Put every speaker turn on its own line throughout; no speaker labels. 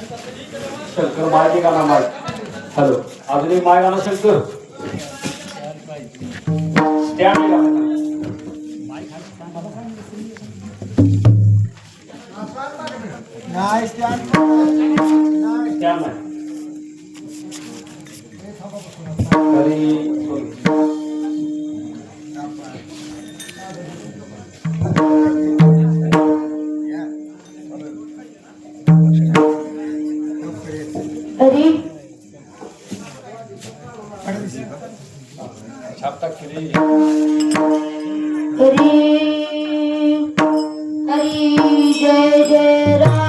शंकर माय गाणं माय. हॅलो अजून एक माय गाणं शंकर स्टँड
नाही स्टँड
स्टँड नाही तरी छापता केली
हरी हरी जय जय राम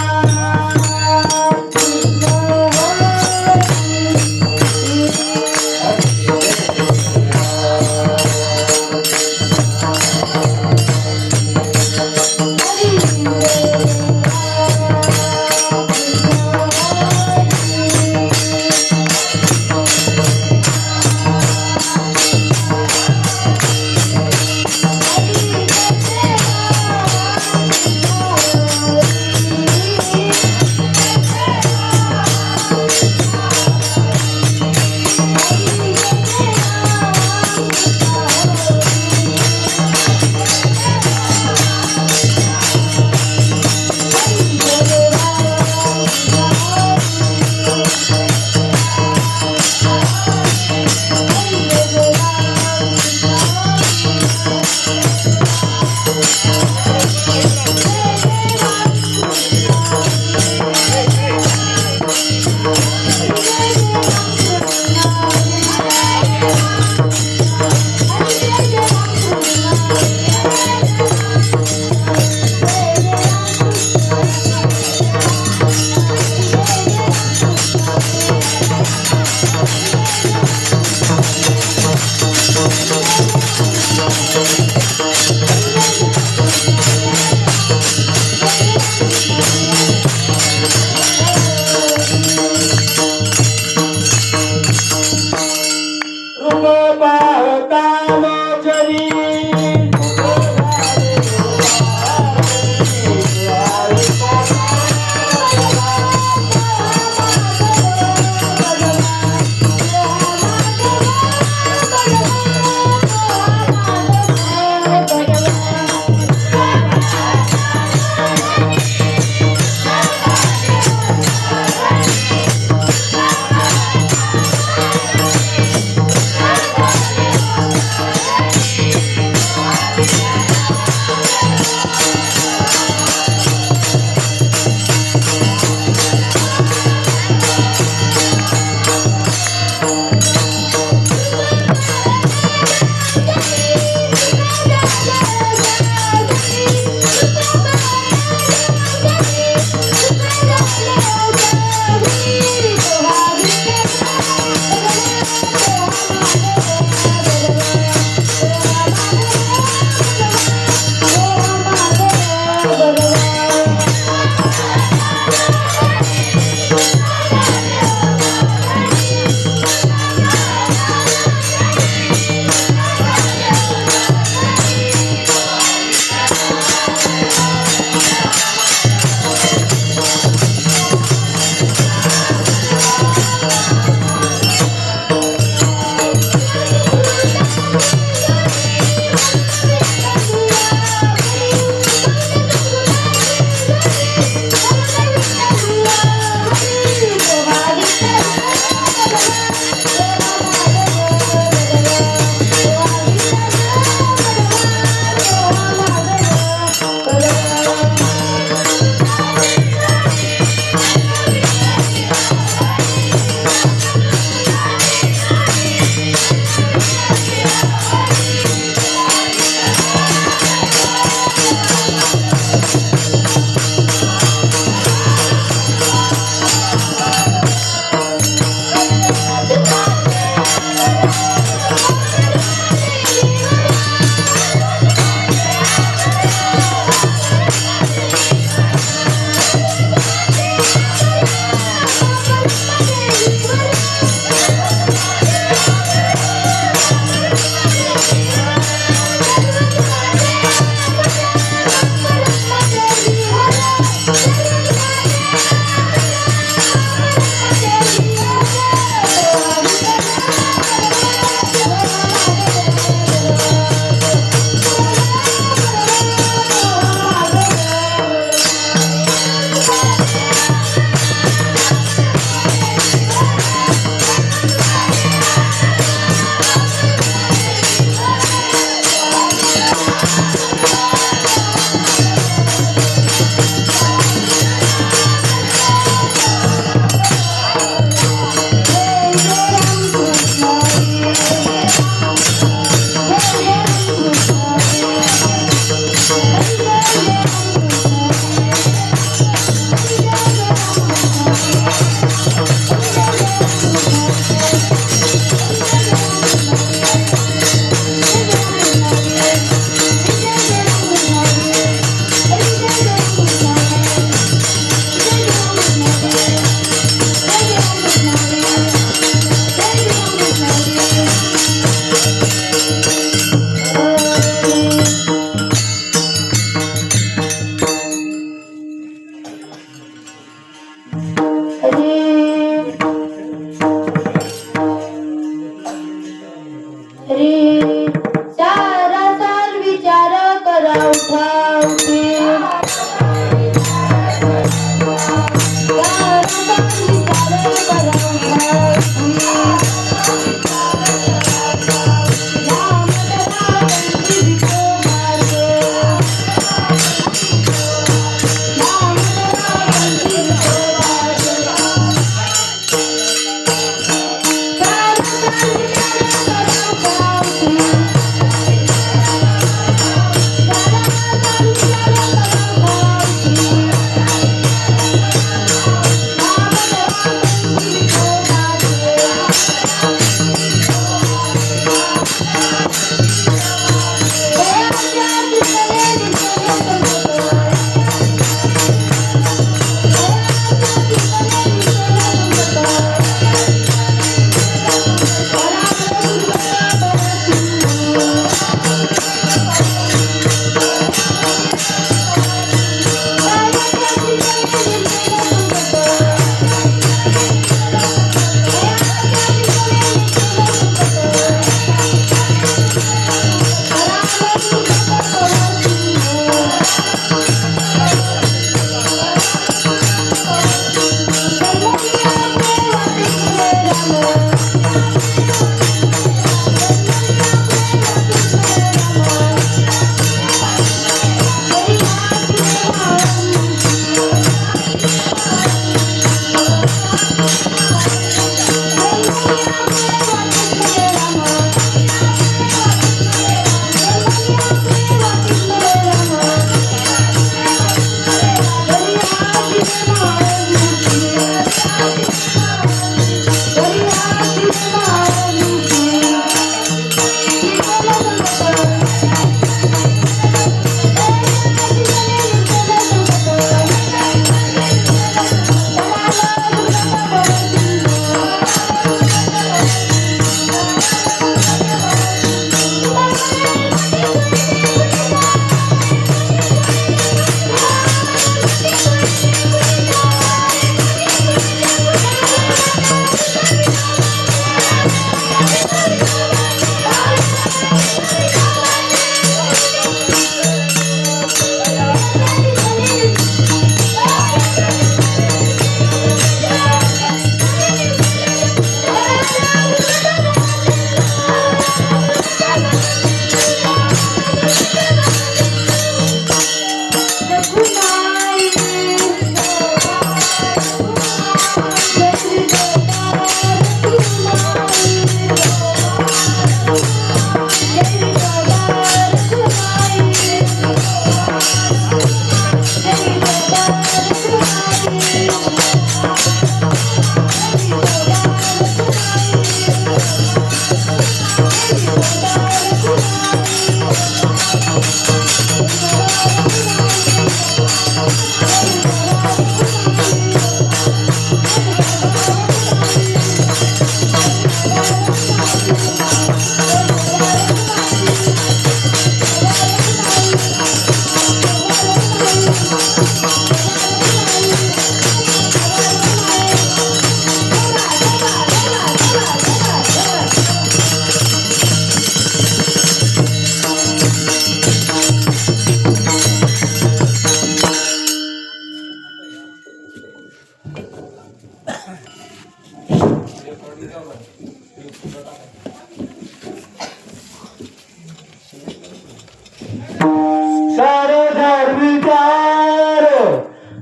सारं विचार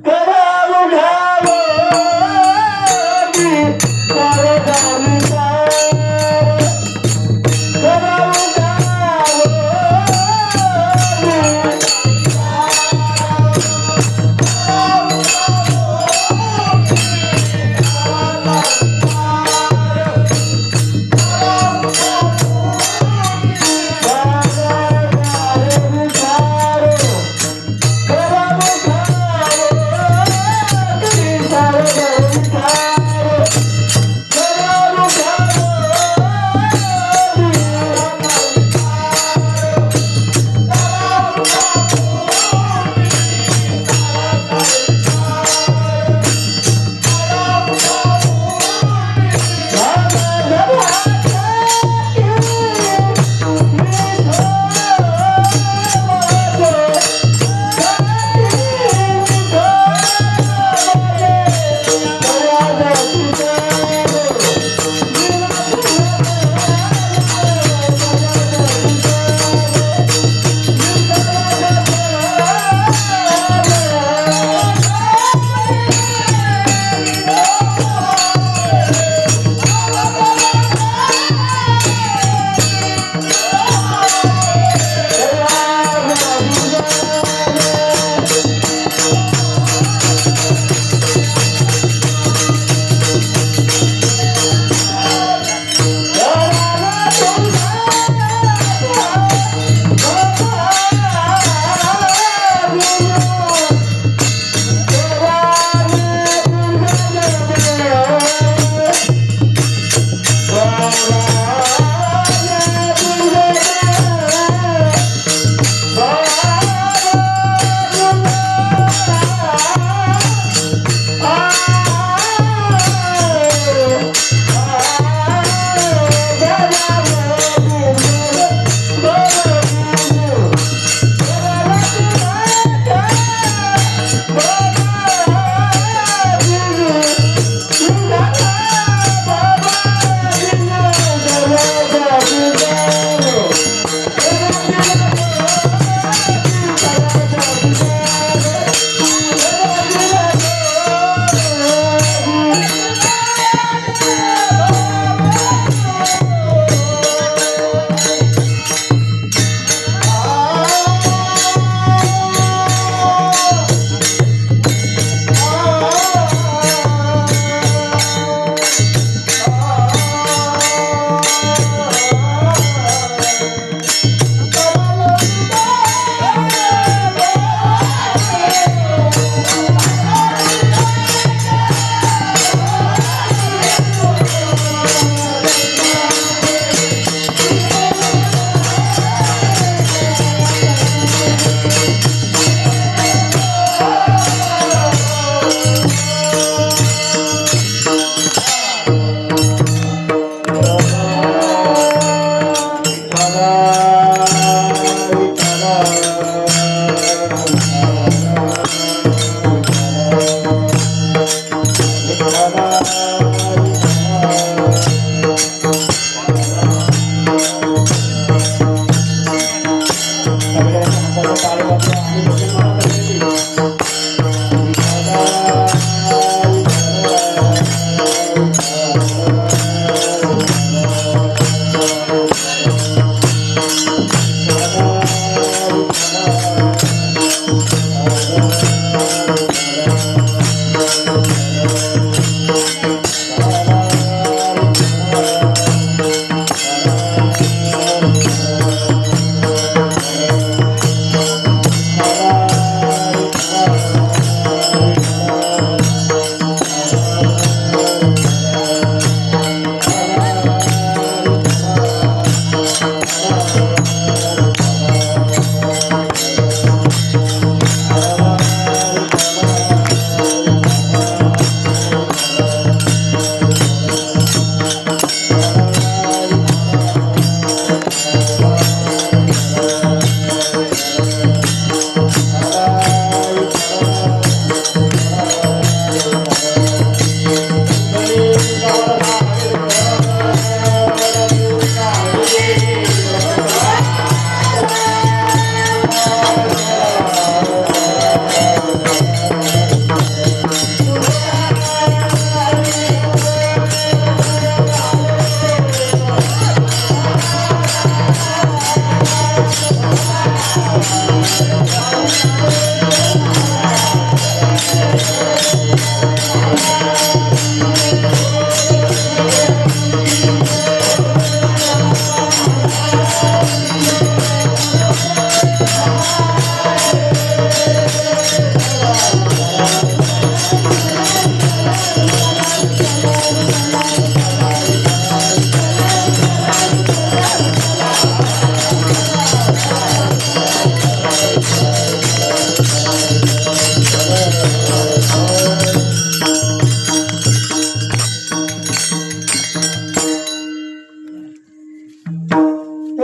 करा उघावं सारं विचार करा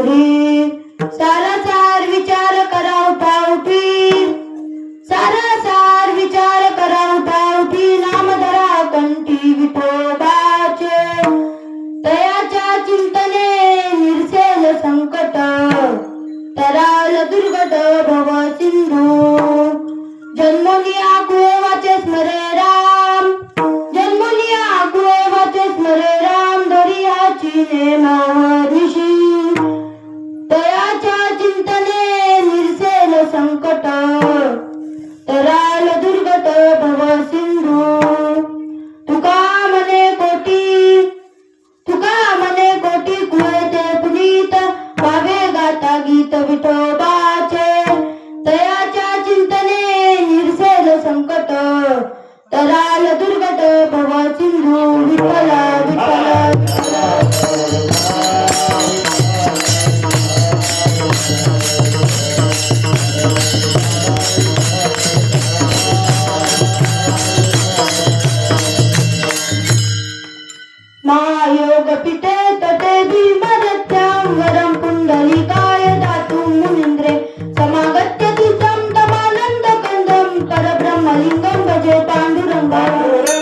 री सारासार विचार करा उठाउठी सारासार विचार करा उठाउठी नाम धरा कंठी विठोबाचे तयाच्या चिंतने निरसेल संकट तराल दुर्गट भव सिंधू जन्मोनी आकुळे वाचे स्मरे राम जन्मोनी आकुळे वाचे स्मरे राम दरियाची नेमावरिशी तयाच्या चिंतने निरसेल संकट तराल दुर्गत भव सिंधू तुका मने कोटी कुळते पुनीत भावे गाता गीत विठोबाचे तयाच्या चिंतने निरसेल संकट तराल दुर्गत भव सिंधू विठ्ठल विठ्ठल महायोग पिते तटे भीमरथ्यां वरं पुंडलिकाय दातुं मुनीन्द्रे समागत्य तितं तमानन्द कंदं परब्रह्मलिङ्गं भजे पाण्डुरङ्गं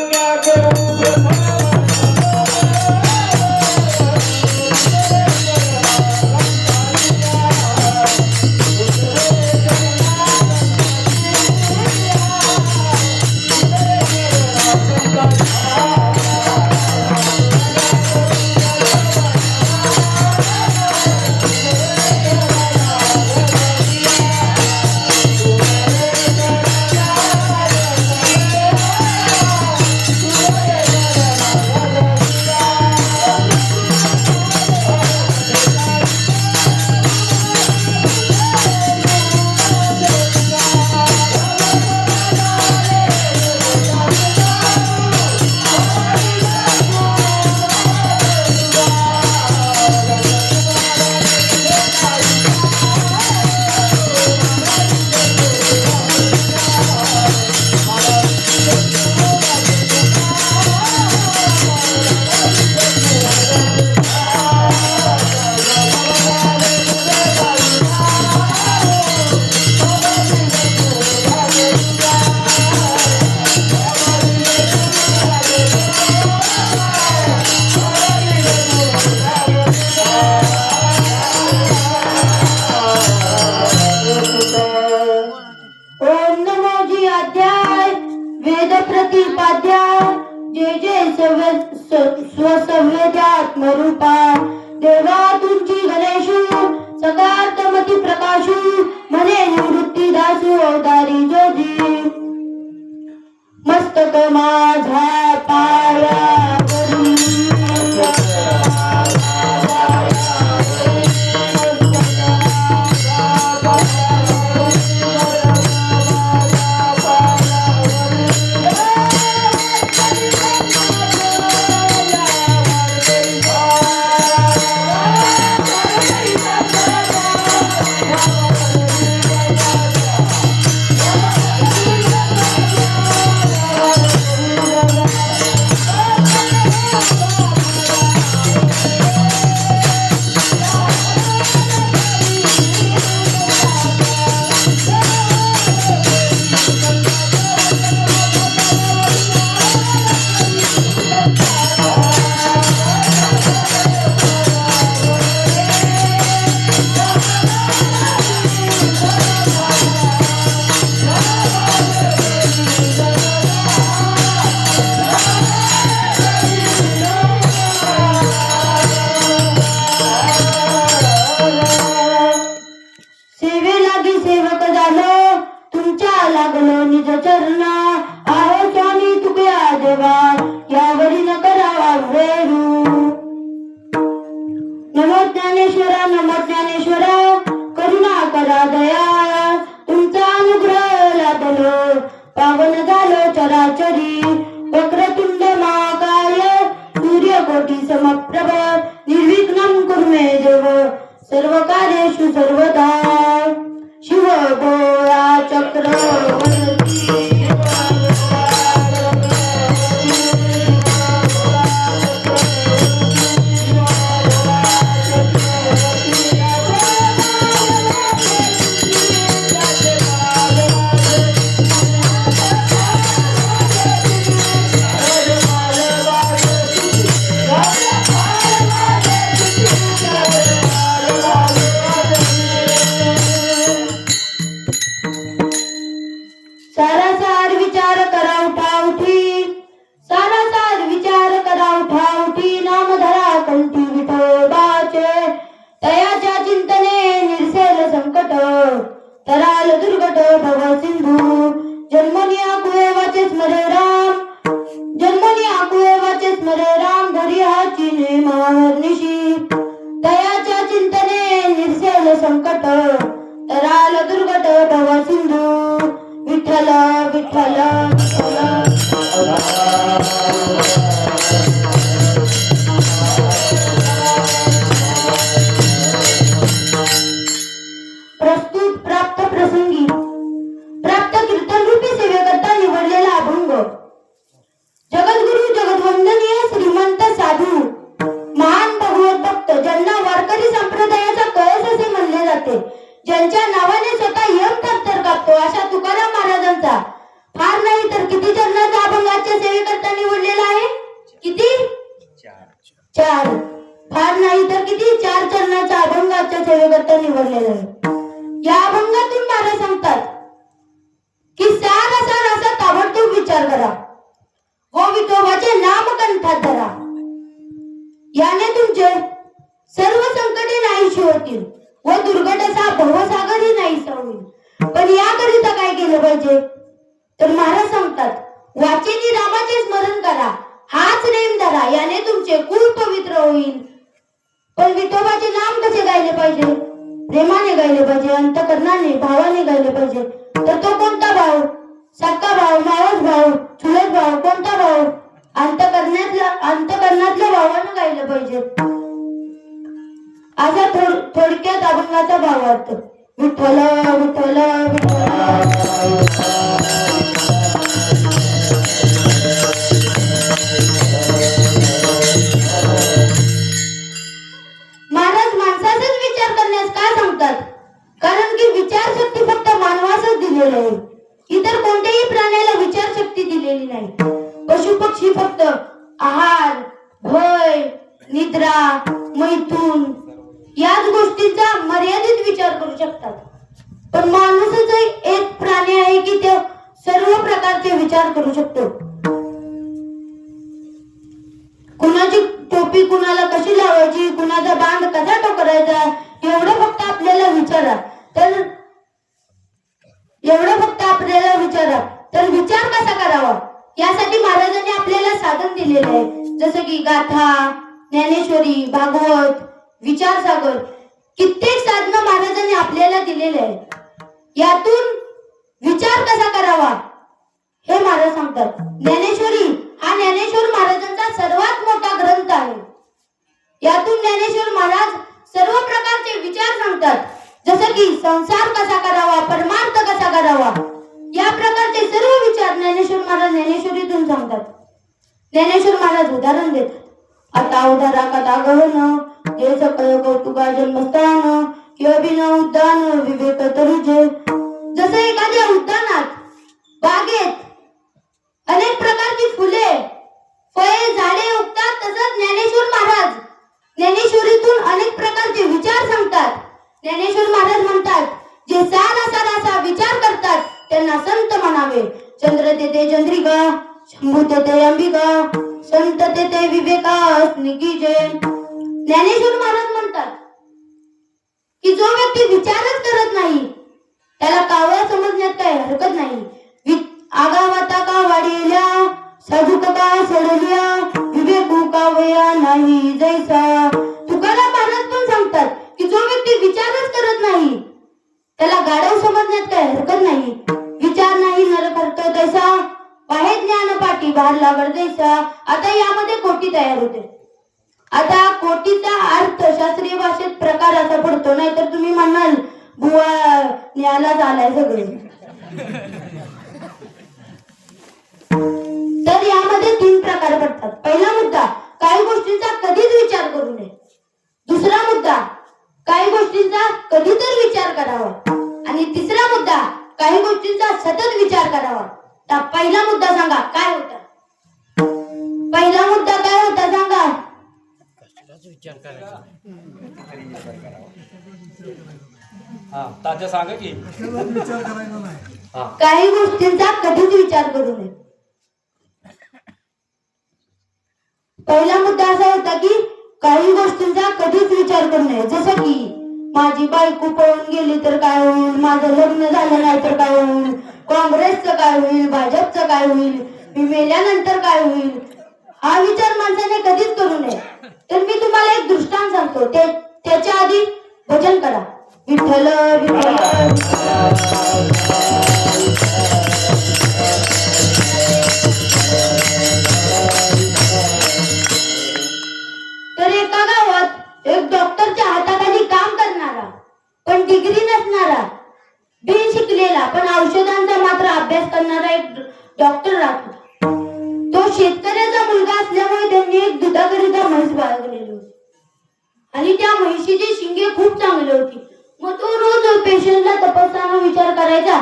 स्वसंवेद्यात्मरूपा देवा तुमची गणेशू सकार्तमती प्रकाशू मने निवृत्ती दासू अवतारी जोजी मस्तक माझा पायावरी देवा यावरी न करावा वेरू. नमो ज्ञानेश्वरा करुणा करा दया तुमचा अनुग्रह लाभलो पावन झालो चराचरी. वक्रतुंड महाकाय सूर्यकोटी समप्रभ निर्विघ्नं कुरु मे देव सर्व कार्येषु सर्वदा. शिव भोळा चक्रवर्ती सारासार विचार करा उठाउठी सारासार विचार करा उठाउठी नाम धरा कंठी विठोबाचे. तयाच्या चिंतने निर्सेल संकट तराल दुर्गट भव सिंधू. जन्मनी आकुळे वाचे स्मरे राम जन्मनी आकुळे वाचे स्मरे राम धरी हाची नेमाहर्निशी. तयाच्या चिंतने निर्सेल संकट तराल दुर्गट भव सिंधू. विठ्ठल विठ्ठल प्रस्तुत प्राप्त प्रसंगी प्राप्त कीर्तन रूपी सेवेकरता निवडलेला अभंग. जगद्गुरु जगद्वंदनीय श्रीमंत साधू महान भगवत भक्त ज्यांना वारकरी संप्रदायाचा कळस असे म्हणले जाते, ज्यांच्या नावाने स्वतः यम थरथर कापतो अशा तुकाराम महाराजांचा फार नाही तर किती चरणाचा अभंग आजच्या सेवेकरता निवडलेला आहे? किती? 4. फार नाही तर किती 4 चरणाचा अभंग आजच्या सेवेकरता निवडलेला आहे. या अभंगातून महाराज सांगतात की सारासार असा ताबडतोब विचार करा व विठोबाचे नाम कंठात धरा. याने तुमचे सर्व संकटे नाहीशी होतील व दुर्गट असा भवसागरही नाहीसा होईल. पण याकरिता काय केलं पाहिजे तर महाराज सांगतात वाचेनी रामाचे स्मरण करा हाच नेम धरा याने तुमचे कुल पवित्र होईल. पण विठोबाचे नाम कसे गायले पाहिजे? प्रेमाने गायले पाहिजे, अंतकरणाने भावाने गायले पाहिजे. तर तो कोणता भाव? सक्का भाव, मावस भाव, चुलत भाव, कोणता भाव? अंतकरणातल्या भावानं गायलं पाहिजे. असा थोडक्यात अभंगाचा भावार्थ. विठ्ठल विठ्ठल विठ्ठल. महाराज माणसाचाच विचार करण्यास काय सांगतात? कारण की विचार शक्ती फक्त मानवासच दिलेली आहे, इतर कोणत्याही प्राण्याला विचार शक्ती दिलेली नाही. पशु पक्षी फक्त आहार, भय, निद्रा, मैथून याच गोष्टींचा मर्यादित विचार करू शकतात. पण माणूसच एक प्राणी आहे की तो सर्व प्रकारचे विचार करू शकतो. कुणाची टोपी कुणाला कशी लावायची, कुणाचा बांध कसा टोकरायचा एवढं फक्त आपल्याला विचारा तर विचार कसा करावा यासाठी महाराजांनी आपल्याला साधन दिलेले आहे. जसं की गाथा, ज्ञानेश्वरी, भागवत, विचार सागर कित्येक साधनं महाराजांनी आपल्याला दिलेले आहे. यातून विचार कसा करावा हे महाराज सांगतात. ज्ञानेश्वरी हा ज्ञानेश्वर महाराजांचा सर्वात मोठा ग्रंथ आहे. यातून ज्ञानेश्वर महाराज सर्व प्रकारचे विचार सांगतात. जसं की संसार कसा करावा, परमार्थ कसा करावा या प्रकारचे सर्व विचार ज्ञानेश्वर महाराज ज्ञानेश्वरीतून सांगतात. ज्ञानेश्वर महाराज उदाहरण देतात. आता उदारा कथा गहन जे सकळ कौतुका जन्मस्थान किंवा उद्यान विवेक तरुजे. जसं एखाद्या उद्यानात बागेत अनेक प्रकारची फुले, फळे, झाडे उगतात, तसंच ज्ञानेश्वर महाराज ज्ञानेश्वरीतून अनेक प्रकारचे विचार सांगतात. ज्ञानेश्वर महाराज म्हणतात जे सारासार विचार करतात त्यांना संत म्हणावे. चंद्र तेथे चंद्रिका, शंभू तेथे अंबिका, संत तेथे विवेकास निकीजे. ज्ञानेश्वर महाराज म्हणतात की जो व्यक्ती विचारच करत नाही त्याला कावळा समजण्यात काही हरकत नाही. आगावाता का वाढेल्या साजूक का सोडलिया विवेकू का वया नाही जैसा. तुकाराम महाराज पण सांगतात की जो व्यक्ती विचारच करत नाही त्याला गाढव समजण्यात काय हरकत नाही. विचार नाही नर करतो तैसा बाहे ज्ञान पाठी भार लागड जैसा. आता यामध्ये कोटी तयार होते. आता कोटीचा अर्थ शास्त्रीय भाषेत प्रकार असा पडतो, नाही तर तुम्ही म्हणाल बुवा न्याला झालाय सगळे. तर यामध्ये 3 प्रकार पडतात. पहिला मुद्दा, काही गोष्टींचा कधीच विचार करू नये. दुसरा मुद्दा, काही गोष्टींचा कधीतरी विचार करावा. आणि तिसरा मुद्दा, काही गोष्टींचा सतत विचार करावा. तर पहिला मुद्दा सांगा काय होता? पहिला मुद्दा काय होता सांगा?
विचार करायचा.
हा तात्या सांगा की. हा
काही गोष्टींचा कधीच विचार करू नये. पहिला मुद्दा असा होता की काही गोष्टींचा कधीच विचार करू नये. जसं की माझी बायको पळून गेली तर काय होईल, माझं लग्न झालं नाही तर काय होईल, काँग्रेसचं काय होईल, भाजपचं काय होईल, मी मेल्यानंतर काय होईल, हा विचार माणसाने कधीच करू नये. तर मी तुम्हाला एक दृष्टांत सांगतो, त्याच्या आधी भजन करा. विठ्ठल विठ्ठल. तर एका गावात एक डॉक्टरच्या हाताखाली काम करणारा पण डिग्री नसणारा, बिन शिकलेला पण औषधांचा मात्र अभ्यास करणारा एक डॉक्टर राहतो. तो शेतकऱ्याचा मुलगा असल्यामुळे त्यांनी एक दुधाकरिता म्हैस बाळगलेली होती आणि त्या म्हैशीची शिंगे खूप चांगली होती. मग तो रोज पेशंटला तपासताना विचार करायचा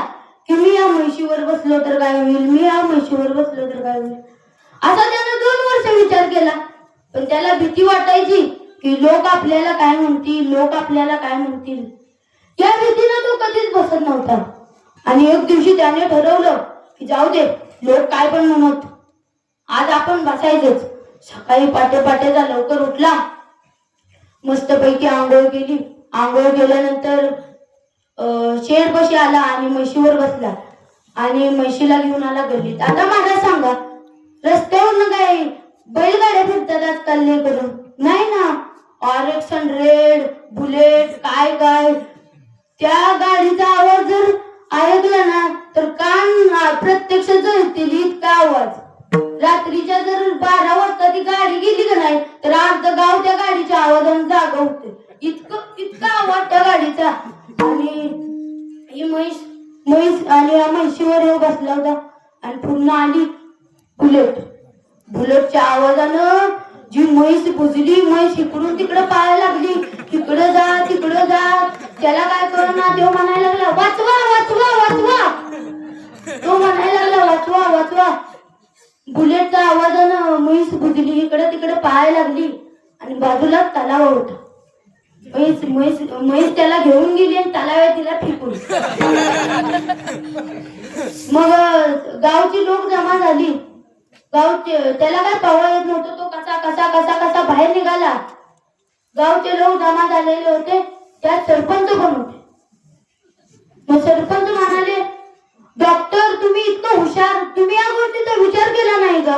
की मी या म्हैशीवर बसलो तर काय होईल, मी या म्हैशीवर बसलो तर काय होईल. असा त्यानं 2 वर्ष विचार केला. पण त्याला भीती वाटायची की लोक आपल्याला काय म्हणतील, लोक आपल्याला काय म्हणतील. या भीतीनं तो कधीच बसत नव्हता. आणि एक दिवशी त्याने ठरवलं की जाऊ दे, लोक काय पण म्हणत, आज आपण बसायचंच. सकाळी पाटे लवकर उठला, मस्तपैकी आंघोळ केली. आंघोळ केल्यानंतर शेडपाशी आला आणि म्हशीवर बसला आणि म्हशीला घेऊन आला गल्लीत. आता महाराज सांगा, रस्त्यावरनं काय बैलगाड्या फिरतात आजकाल करून? नाही ना. RX 100 बुलेट काय काय, त्या गाडीचा आवाज जर ऐकला ना तर कान प्रत्यक्ष जळतील इतका आवाज. रात्रीच्या जर 12 वाजता ती गाडी गेली का नाही तर अर्ध गाव त्या गाडीच्या आवाजाने जागा होते. इतका आवाज त्या गाडीचा. आणि ही म्हैस आणि या म्हैशीवर येऊ बसला होता आणि पूर्ण आली बुलेटच्या आवाजानं जी म्हैस बुजली. म्हैस इकडून तिकडे पाहायला लागली, तिकडं जा. त्याला काय कळना, तो म्हणायला लागला वाचवा वाचवा वाचवा. तो म्हणायला लागला वाचवा वाचवा. बुलेटच्या आवाजानं म्हैस बुजली, इकडे तिकडे पाहायला लागली आणि बाजूला तलाव होता. म्हैस त्याला घेऊन गेली आणि तलावात तिला फेकून. मग गावची लोक जमा झाली. त्याला काय पवा येत नव्हतं, तो कसा बाहेर निघाला. गावचे लोक जमा झालेले होते, त्यात सरपंच पण होते. मग सरपंच म्हणाले, डॉक्टर तुम्ही इतकं हुशार, तुम्ही या गोष्टीचा विचार केला नाही का?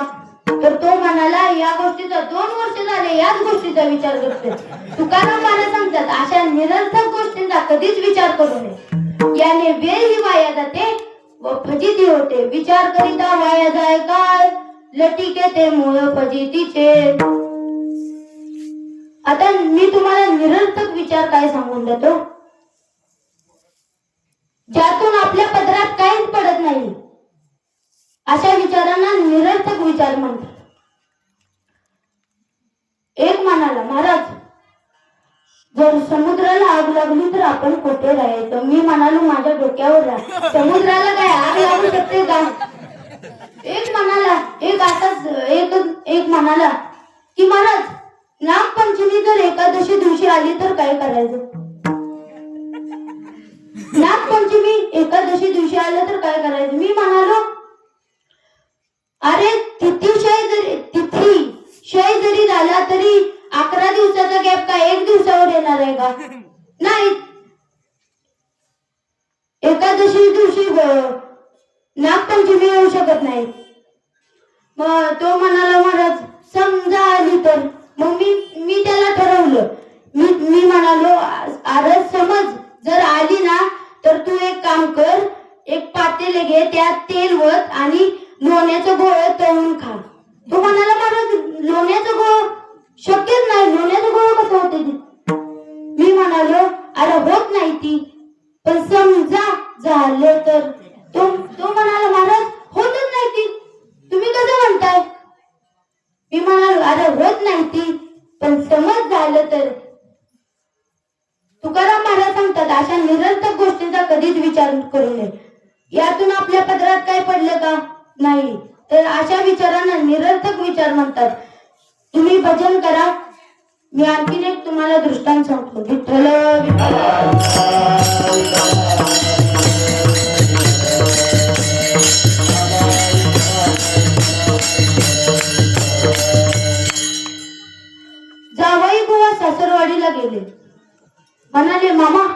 तर तो म्हणाला, या गोष्टीचा 2 वर्ष झाले याच गोष्टीचा विचार करते. तुकाराम महाराज सांगतात, अशा निरर्थक गोष्टींचा कधीच विचार करू नये. याने वेळ ही वाया जाते व फजिती होते. विचार करिता वाया जाय काय, लटिके ते मूळ फजितीचे. आता मी तुम्हाला निरर्थक विचार काय सांगून देतो, ज्यातून आपल्या पदरात काहीच पडत नाही, अशा विचारांना निरर्थक विचार म्हणतात. एक म्हणाला, महाराज जर समुद्राला आग लागली तर आपण कुठे राहायचं? मी म्हणालो माझ्या डोक्यावर राहा. समुद्राला काय आग लागू शकते का? एक म्हणाला की महाराज नागपंचमी जर एकादशी दिवशी आली तर काय करायचं? नागपंचमी एकादशी दिवशी आलं तर काय करायचं? मी म्हणालो, अरे तिथी जरी झाला तरी 11 दिवसाचा गॅप काय 1 दिवसावर येणार आहे का? नाही. एकादशी दिवशी नागपंचमी येऊ शकत नाही. मग तो म्हणाला महाराज समजा आली तर. मग मी त्याला ठरवलं. मी म्हणालो अरे समज जर आली ना तर तू एक काम कर, एक पातेले घे, त्यात तेल वत आणि लोण्याचं गोळ तळून खा. तो म्हणाला महाराज लोण्याचं गोळ शक्यच नाही, लोण्याचं गोळ कसं होते ते. मी म्हणालो अरे होत नाही ती, पण समजा झालं तर. तो म्हणाला महाराज होतच नाही ती, तुम्ही कसं म्हणताय. मी म्हणालो अरे होत नाही ती, पण समज झालं तर. तुकाराम महाराज सांगतात अशा निरर्थक गोष्टींचा कधीच विचार करू नये. यातून आपल्या पदरात काय पडलं का नाही, तर अशा विचारांना निरर्थक विचार म्हणतात. तुम्ही भजन करा. मी आणखीन एक तुम्हाला दृष्टांत सांगतो. विठ्ठल जावई बुवा सासरवाडीला गेले. म्हणाले मामा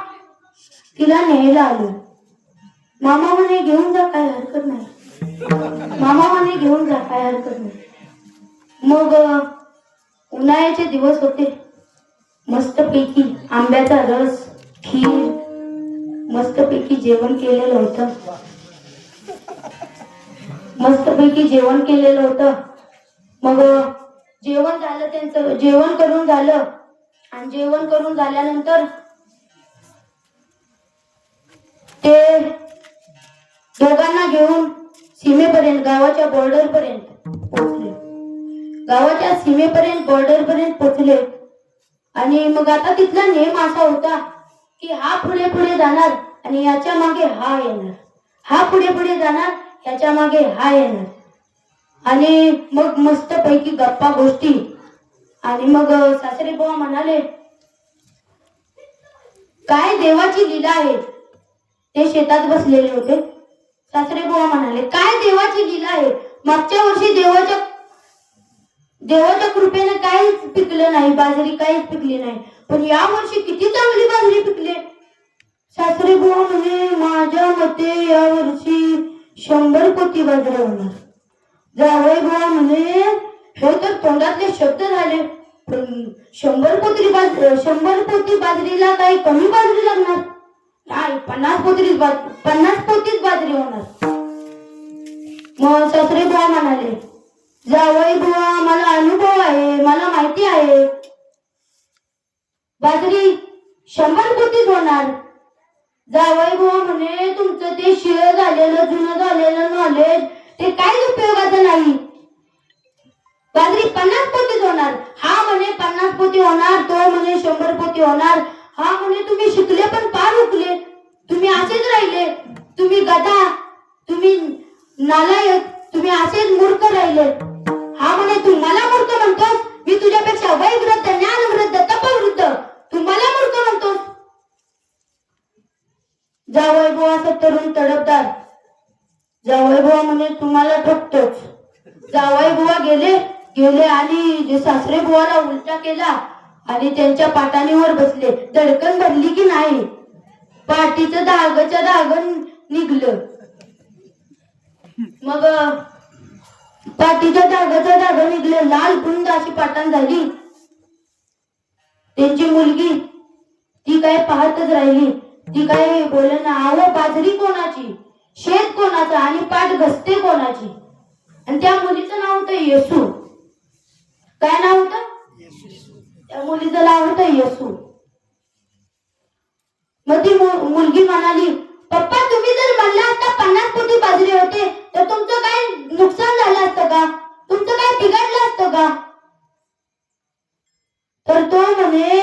तिला न्यायला आलो. मामा म्हणे घेऊन जा काय हरकत नाही. मामा म्हणे घेऊन जा काय हरकत नाही. मग उन्हाळ्याचे दिवस होते. मस्तपैकी आंब्याचा रस, खीर, मस्तपैकी जेवण केलेलं होतं. मस्तपैकी जेवण केलेलं होतं. मग जेवण झालं, त्यांचं जेवण करून झालं. आणि जेवण करून झाल्यानंतर ते दोघांना घेऊन सीमेपर्यंत, गावाच्या बॉर्डर पर्यंत पोहोचले. गावाच्या सीमेपर्यंत, बॉर्डर पर्यंत पोहोचले. आणि मग आता तिथला नेम असा होता की हा पुढे पुढे जाणार आणि याच्या मागे हा येणार, हा पुढे पुढे जाणार, याच्या मागे हा येणार. आणि मग मस्त पैकी गप्पा गोष्टी. आणि मग सासरे बुवा म्हणाले काय देवाची लीला आहे. ते शेतात बसलेले होते. सासरे बुवा म्हणाले काय देवाची लीला आहे. मागच्या वर्षी देवाच्या कृपेने काहीच पिकलं नाही, बाजरी काहीच पिकली नाही, पण या वर्षी किती चांगली बाजरी पिकली. सासरे बुवा म्हणे माझ्या मते या वर्षी 100 पोती बाजरी होणार. जावई बुवा म्हणे हे तर तोंडातले शब्द झाले, पण 100 पोती बाजरीला काही कमी बाजरी लागणार नाही, 50 पोतीच बाजरी होणार. मग सासरे बुवा म्हणाले जावई बुवा मला अनुभव आहे, मला माहिती आहे, बाजरी 100 पोतीच होणार. जावई बुवा म्हणे तुमचं ते शिळ झालेलं, जुनं झालेलं नॉलेज ते काहीच उपयोगाचं नाही. बाजरी 50 पोतीच होणार. हा म्हणे 50 पोती होणार, तो म्हणे 100 पोती होणार. हा म्हणे तुम्ही शिकले पण पार हुकले, तुम्ही असेच राहिले, तुम्ही गधा, तुम्ही नालायक, तुम्ही असेच मूर्ख राहिले. हा म्हणे तू मला मूर्ख म्हणतोस, मी तुझ्यापेक्षा वयवृद्ध, ज्ञानवृद्ध, तपवृद्ध, तू मला मूर्ख म्हणतोस. जावई बुवा असं तरुण तडफदार. जावई बुवा म्हणे तुम्हाला ठोकतोच. जावई बुवा गेले आणि सासरे बुवाला उलटा केला आणि त्यांच्या पाटाणीवर बसले. धडकन भरली की नाही, पाठीचं दागच्या दागण निघलं. मग पाठीच्या दागच्या दागण निघलं, लाल बुंद अशी पाटण झाली. त्यांची मुलगी ती काय पाहतच राहिली, ती काय बोलना. अहो बाजरी कोणाची, शेत कोणाचं आणि पाठ घसते कोणाची. आणि त्या मुलीचं नाव होतं येसू. काय नाव होतं? त्या मुलीचं नाव होतं येसू. मग ती मुलगी म्हणाली पप्पा तुम्ही जर म्हणला असता 50 पोती बाजरी होते तर तुमचं काय नुकसान झालं असतं का, तुमचं काय बिघडलं असतं का. तर तो म्हणे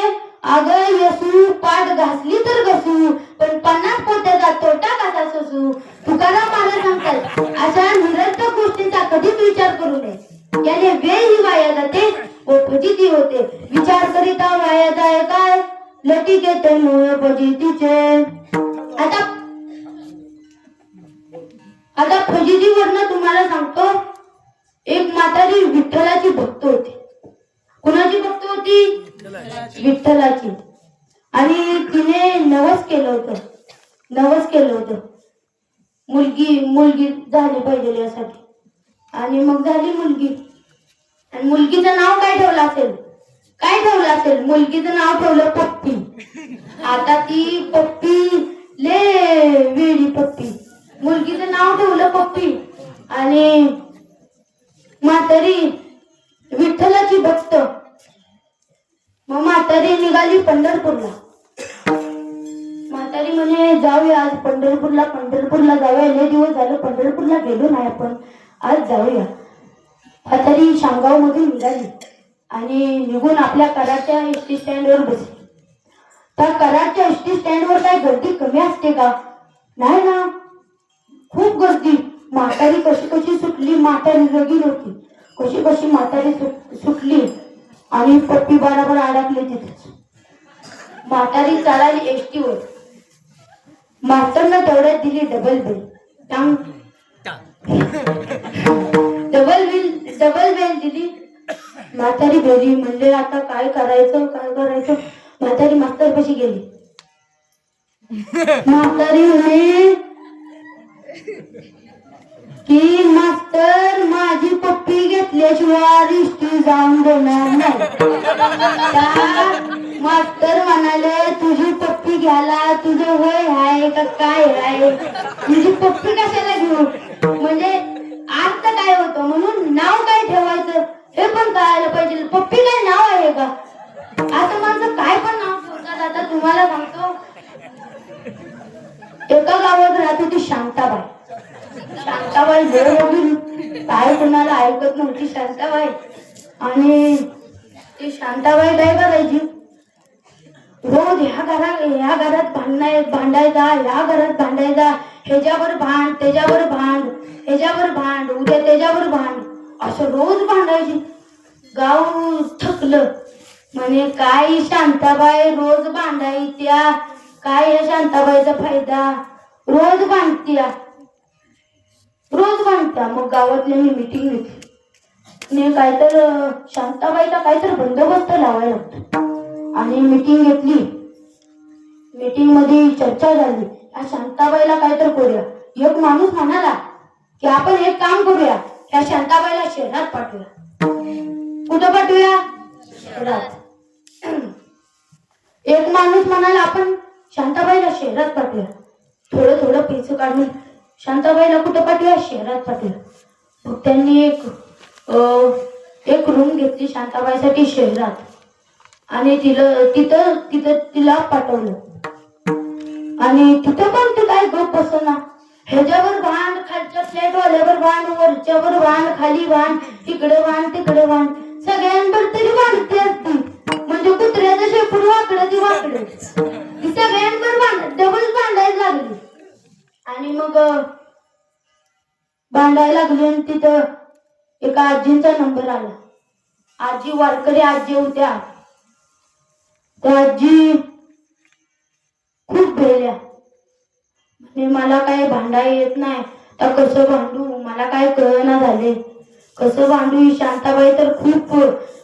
अगं येसू पाठ घासली तर घसू, पण 50 पोत्याचा तोटा कसा सोसू. तुकाराम महाराज सांगतात अशा निरर्थक गोष्टींचा कधीच विचार करू नये. याने वेळ ही वाया जाते व फजिती होते. विचार करिता वाया जाय काय लटी घेते मूळ फजितीचे. आता फजितीवरनं तुम्हाला सांगतो. एक म्हातारी विठ्ठलाची भक्त होती. कुणाची भक्त होती? विठ्ठलाची. आणि तिने नवस केलं होतं मुलगी झाली पाहिजे यासाठी. आणि मग झाली मुलगी. आणि मुलगीचं नाव काय ठेवलं असेल? काय ठेवलं असेल? मुलगीचं नाव ठेवलं पप्पी. आता ती पप्पी ले वेडी पप्पी. मुलगीचं नाव ठेवलं पप्पी. आणि म्हातारी विठ्ठलाची भक्त. मग म्हातारी निघाली पंढरपूरला. म्हातारी म्हणे जाऊया आज पंढरपूरला जाऊया. लय दिवस झालं पंढरपूरला गेलो नाही आपण, आज जाऊया. म्हातारी शामगाव मधून निघाली आणि निघून आपल्या कराडच्या एसटी स्टँडवर बसली. त्या कराडच्या एसटी स्टँडवर काय गर्दी कमी असते का? नाही ना, खूप गर्दी. म्हातारी कशी कशी सुटली. म्हातारी रगील होती. कशी कशी म्हातारी सुटली आणि पप्पी बराबर अडकली तिथेच. म्हातारी चालली एसटीवर. मास्टरनं तेवढ्यात दिली डबल बेल. टांग डबल बेल दिली. म्हातारी गेली. म्हणजे आता काय करायचं. म्हातारी मास्तर कशी गेली. म्हातारी म्हणे की मास्तर माझी पप्पी घेतल्याशिवाय एसटी जाऊन देणार नाही. मास्तर म्हणाले तुझी पप्पी घ्यायला तुझं वय आहे का काय आहे, तुझी पप्पी कशाला घेऊ. म्हणजे अर्थ काय होतं. म्हणून नाव काय ठेवायचं हे पण कळायला पाहिजे. पप्पी काय नाव आहे का? आता माझं काय पण नाव ठेवतात. आता तुम्हाला सांगतो, एका गावात राहत होती शांताबाई. शांताबाई काय कोणाला ऐकत नव्हती शांताबाई. आणि ती शांताबाई काय करायची, रोज ह्या घरात भांडायचा, ह्या घरात भांडायचा. ह्याच्यावर भांड, त्याच्यावर भांड, ह्याच्यावर भांड, उद्या त्याच्यावर भांड, असं रोज भांडायची. गाव थकलं. म्हणे काय शांताबाई रोज भांडायच्या, काय या शांताबाईचा फायदा, रोज भांडत्या. मग गावातल्यांनी मीटिंग घेतली. काय तर शांताबाईला काहीतरी बंदोबस्त लावायला लागतो. आणि मीटिंग घेतली. मीटिंग मध्ये चर्चा झाली. या शांताबाईला काहीतरी करूया. एक माणूस म्हणाला की आपण एक काम करूया, या शांताबाईला शहरात पाठवूया. कुठं पाठवूया? शहरात. एक माणूस म्हणाला आपण शांताबाईला शहरात पाठवूया. थोडं पैसे काढून शांताबाईला कुठं पाठवूया? शहरात पाठवूया. मग त्यांनी एक रूम घेतली शांताबाईसाठी शहरात. आणि तिला पाठवलं. आणि तिथं पण ते काय गप बसना. ह्याच्यावर भांड, खालच्या फ्लॅट वाल्यावर भांड, वरच्यावर भांड, खाली भांड, तिकडे भांड, तिकडे भांड, सगळ्यांवर तरी भांडते असती. म्हणजे कुत्र्याचं शेपूट वाकडं ती वाकडं, ती सगळ्यांवर डबल भांडायला लागली. आणि मग भांडायला लागली. आणि तिथं एका आजींचा नंबर आला. आजी वारकरी आजी होत्या. त्या आजी खूप भेल्या. म्हणजे मला काय भांडायला येत नाही, तर कसं भांडू, मला काय कळना झाले, कसं भांडू. ही शांताबाई तर खूप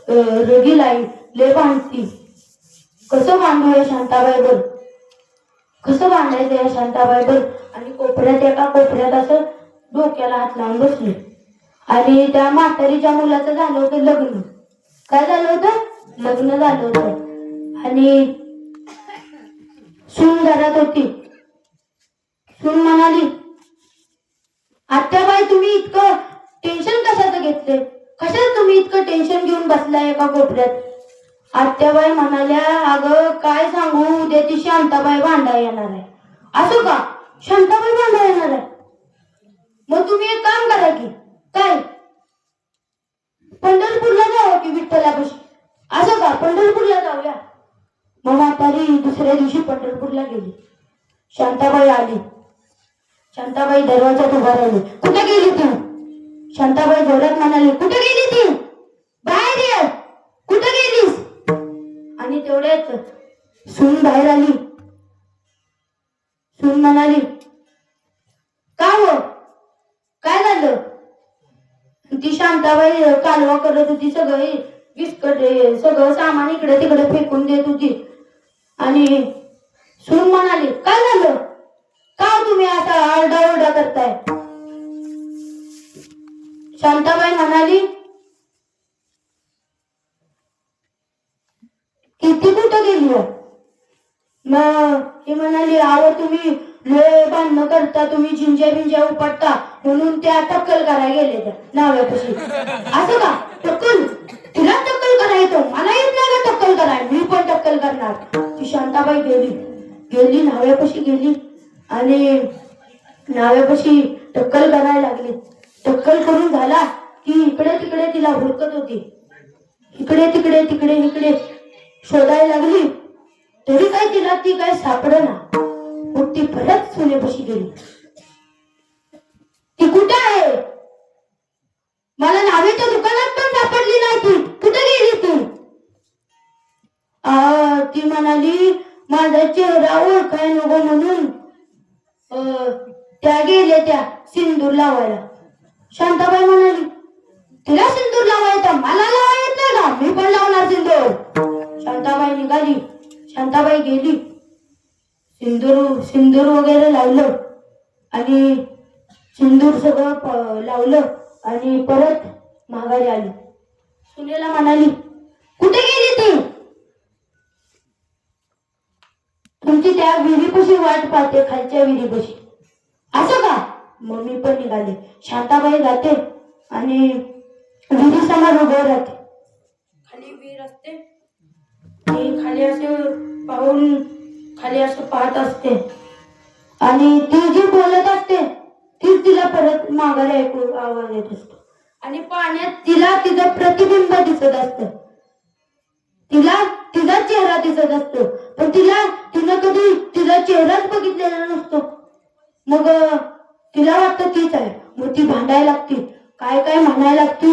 रगील आहे, लय भांडती. कसं भांडू या शांताबाईवर, कसं भांडायचं या शांताबाईवर. आणि एका कोपऱ्यात असं डोक्याला हात लावून बसले. आणि त्या म्हातारीच्या मुलाचं झालं होतं लग्न. काय झालं होतं? लग्न झालं होतं. आणि सून घरात होती. सून म्हणाली, आत्याबाई तुम्ही इतकं टेन्शन कशाचं घेतले, कशात तुम्ही इतकं टेन्शन घेऊन बसलाय एका कोपऱ्यात. आत्याबाई म्हणाल्या, अगं काय सांगू, उद्या ती शांताबाई भांडा येणार आहे. असं का? शांताबाई भांडा येणार आहे? मग तुम्ही एक काम करा की, काय पंढरपूरला जावं की विठ्ठलापाशी. असं का? पंढरपूरला जाऊया. मग म्हातारी दुसऱ्या दिवशी पंढरपूरला गेली. शांताबाई आली. शांताबाई दरवाजात उभा राहिली. कुठे गेली तू? शांताबाई जोरात म्हणाली, कुठे गेली ती? बाहेर ये, कुठे गेलीस? आणि तेवढ्यात सून बाहेर आली. सून म्हणाली, का हो, काय झालं? ती शांताबाई कालवा करत होती. सगळी विस्कटले, सगळं सामान इकडे तिकडे फेकून देत होती. आणि सून म्हणाली, काय झालं, का तुम्ही असा आरडाओरडा करताय? शांताबाई म्हणाली, किती कुठं गेली आहे? मग ती म्हणाली, आहो तुम्ही लय भांडणं करता, तुम्ही झिंज्या बिंज्या उपटता, म्हणून त्या टक्कल करायला गेले त्या नाव्यापाशी. असं का? टक्कल? तिला टक्कल करायचं, मला येत नाही का टक्कल कराय, मी पण टक्कल करणार. ती शांताबाई गेली नाव्यापाशी गेली आणि नाव्यापाशी टक्कल करायला लागली. टक्कल करून झाला की इकडे तिकडे तिला हुडकत होती, इकडे तिकडे तिकडे इकडे शोधायला लागली, तरी काय तिला ती काय सापडेना. मग ती परत सुनेपाशी गेली. ती कुठे आहे? मला नावेच्या दुकानात पण सापडली नाही. ती कुठे गेली तू? ती म्हणाली, माझा चेहरा ओळखाय नको म्हणून त्या गेल्या त्या सिंदूर लावायला. शांताबाई म्हणाली, तिला सिंदूर लावायचा, मला लावायला येत नाही का? मी पण लावणार सिंदूर. शांताबाई निघाली, शांताबाई गेली, सिंदूर वगैरे लावलं आणि सिंदूर सगळं लावलं आणि परत माघारी आली. सुनेला म्हणाली, कुठे गेली ती? तुमची त्या विहिरीपाशी वाट पाहते, खालच्या विहिरीपाशी. असं का? मग मी पण निघाले. शांताबाई जाते आणि विहिरी समोर उभे राहते. खाली विहीर असते, खाली असं पाहून खाली असं पाहत असते आणि ती जी बोलत असते तीच तिला परत माघारी ऐकू आवाज येत असतो आणि पाण्यात तिला तिचं प्रतिबिंब दिसत असत. तिला तिचा चेहरा दिसत असतो, पण तिनं कधी तिचा चेहराच बघितलेला नसतो. मग तिला वाटतं तीच आहे. मग ती भांडायला लागती, काय काय म्हणायला लागती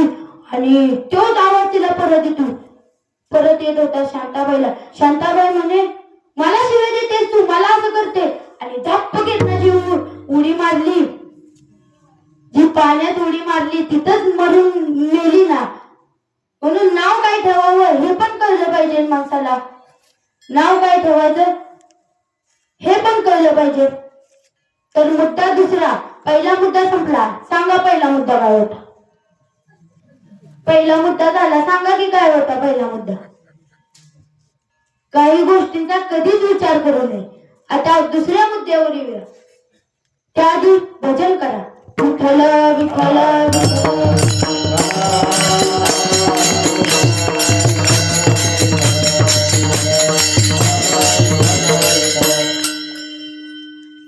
आणि तोच आवाज तिला परत येत होता शांताबाईला. शांताबाई म्हणे, मला शिवाय देतेस तू, मला असं करते, आणि धप्प घेतला जी उडी मारली, जी पाण्यात उडी मारली तिथंच मरून मेली ना. म्हणून नाव काय ठेवावं हे पण कळलं पाहिजे माणसाला. नाव काय ठेवायचं हे पण कळलं पाहिजे. तर मुद्दा दुसरा, पहिला मुद्दा संपला. सांगा पहिला मुद्दा काय होता? पहिला मुद्दा झाला, सांगा की काय होता पहिला मुद्दा? काही गोष्टींचा कधीच विचार करू नये. आता दुसऱ्या मुद्द्यावर येऊया. त्याआधी भजन करा. विठ्ठल विठ्ठल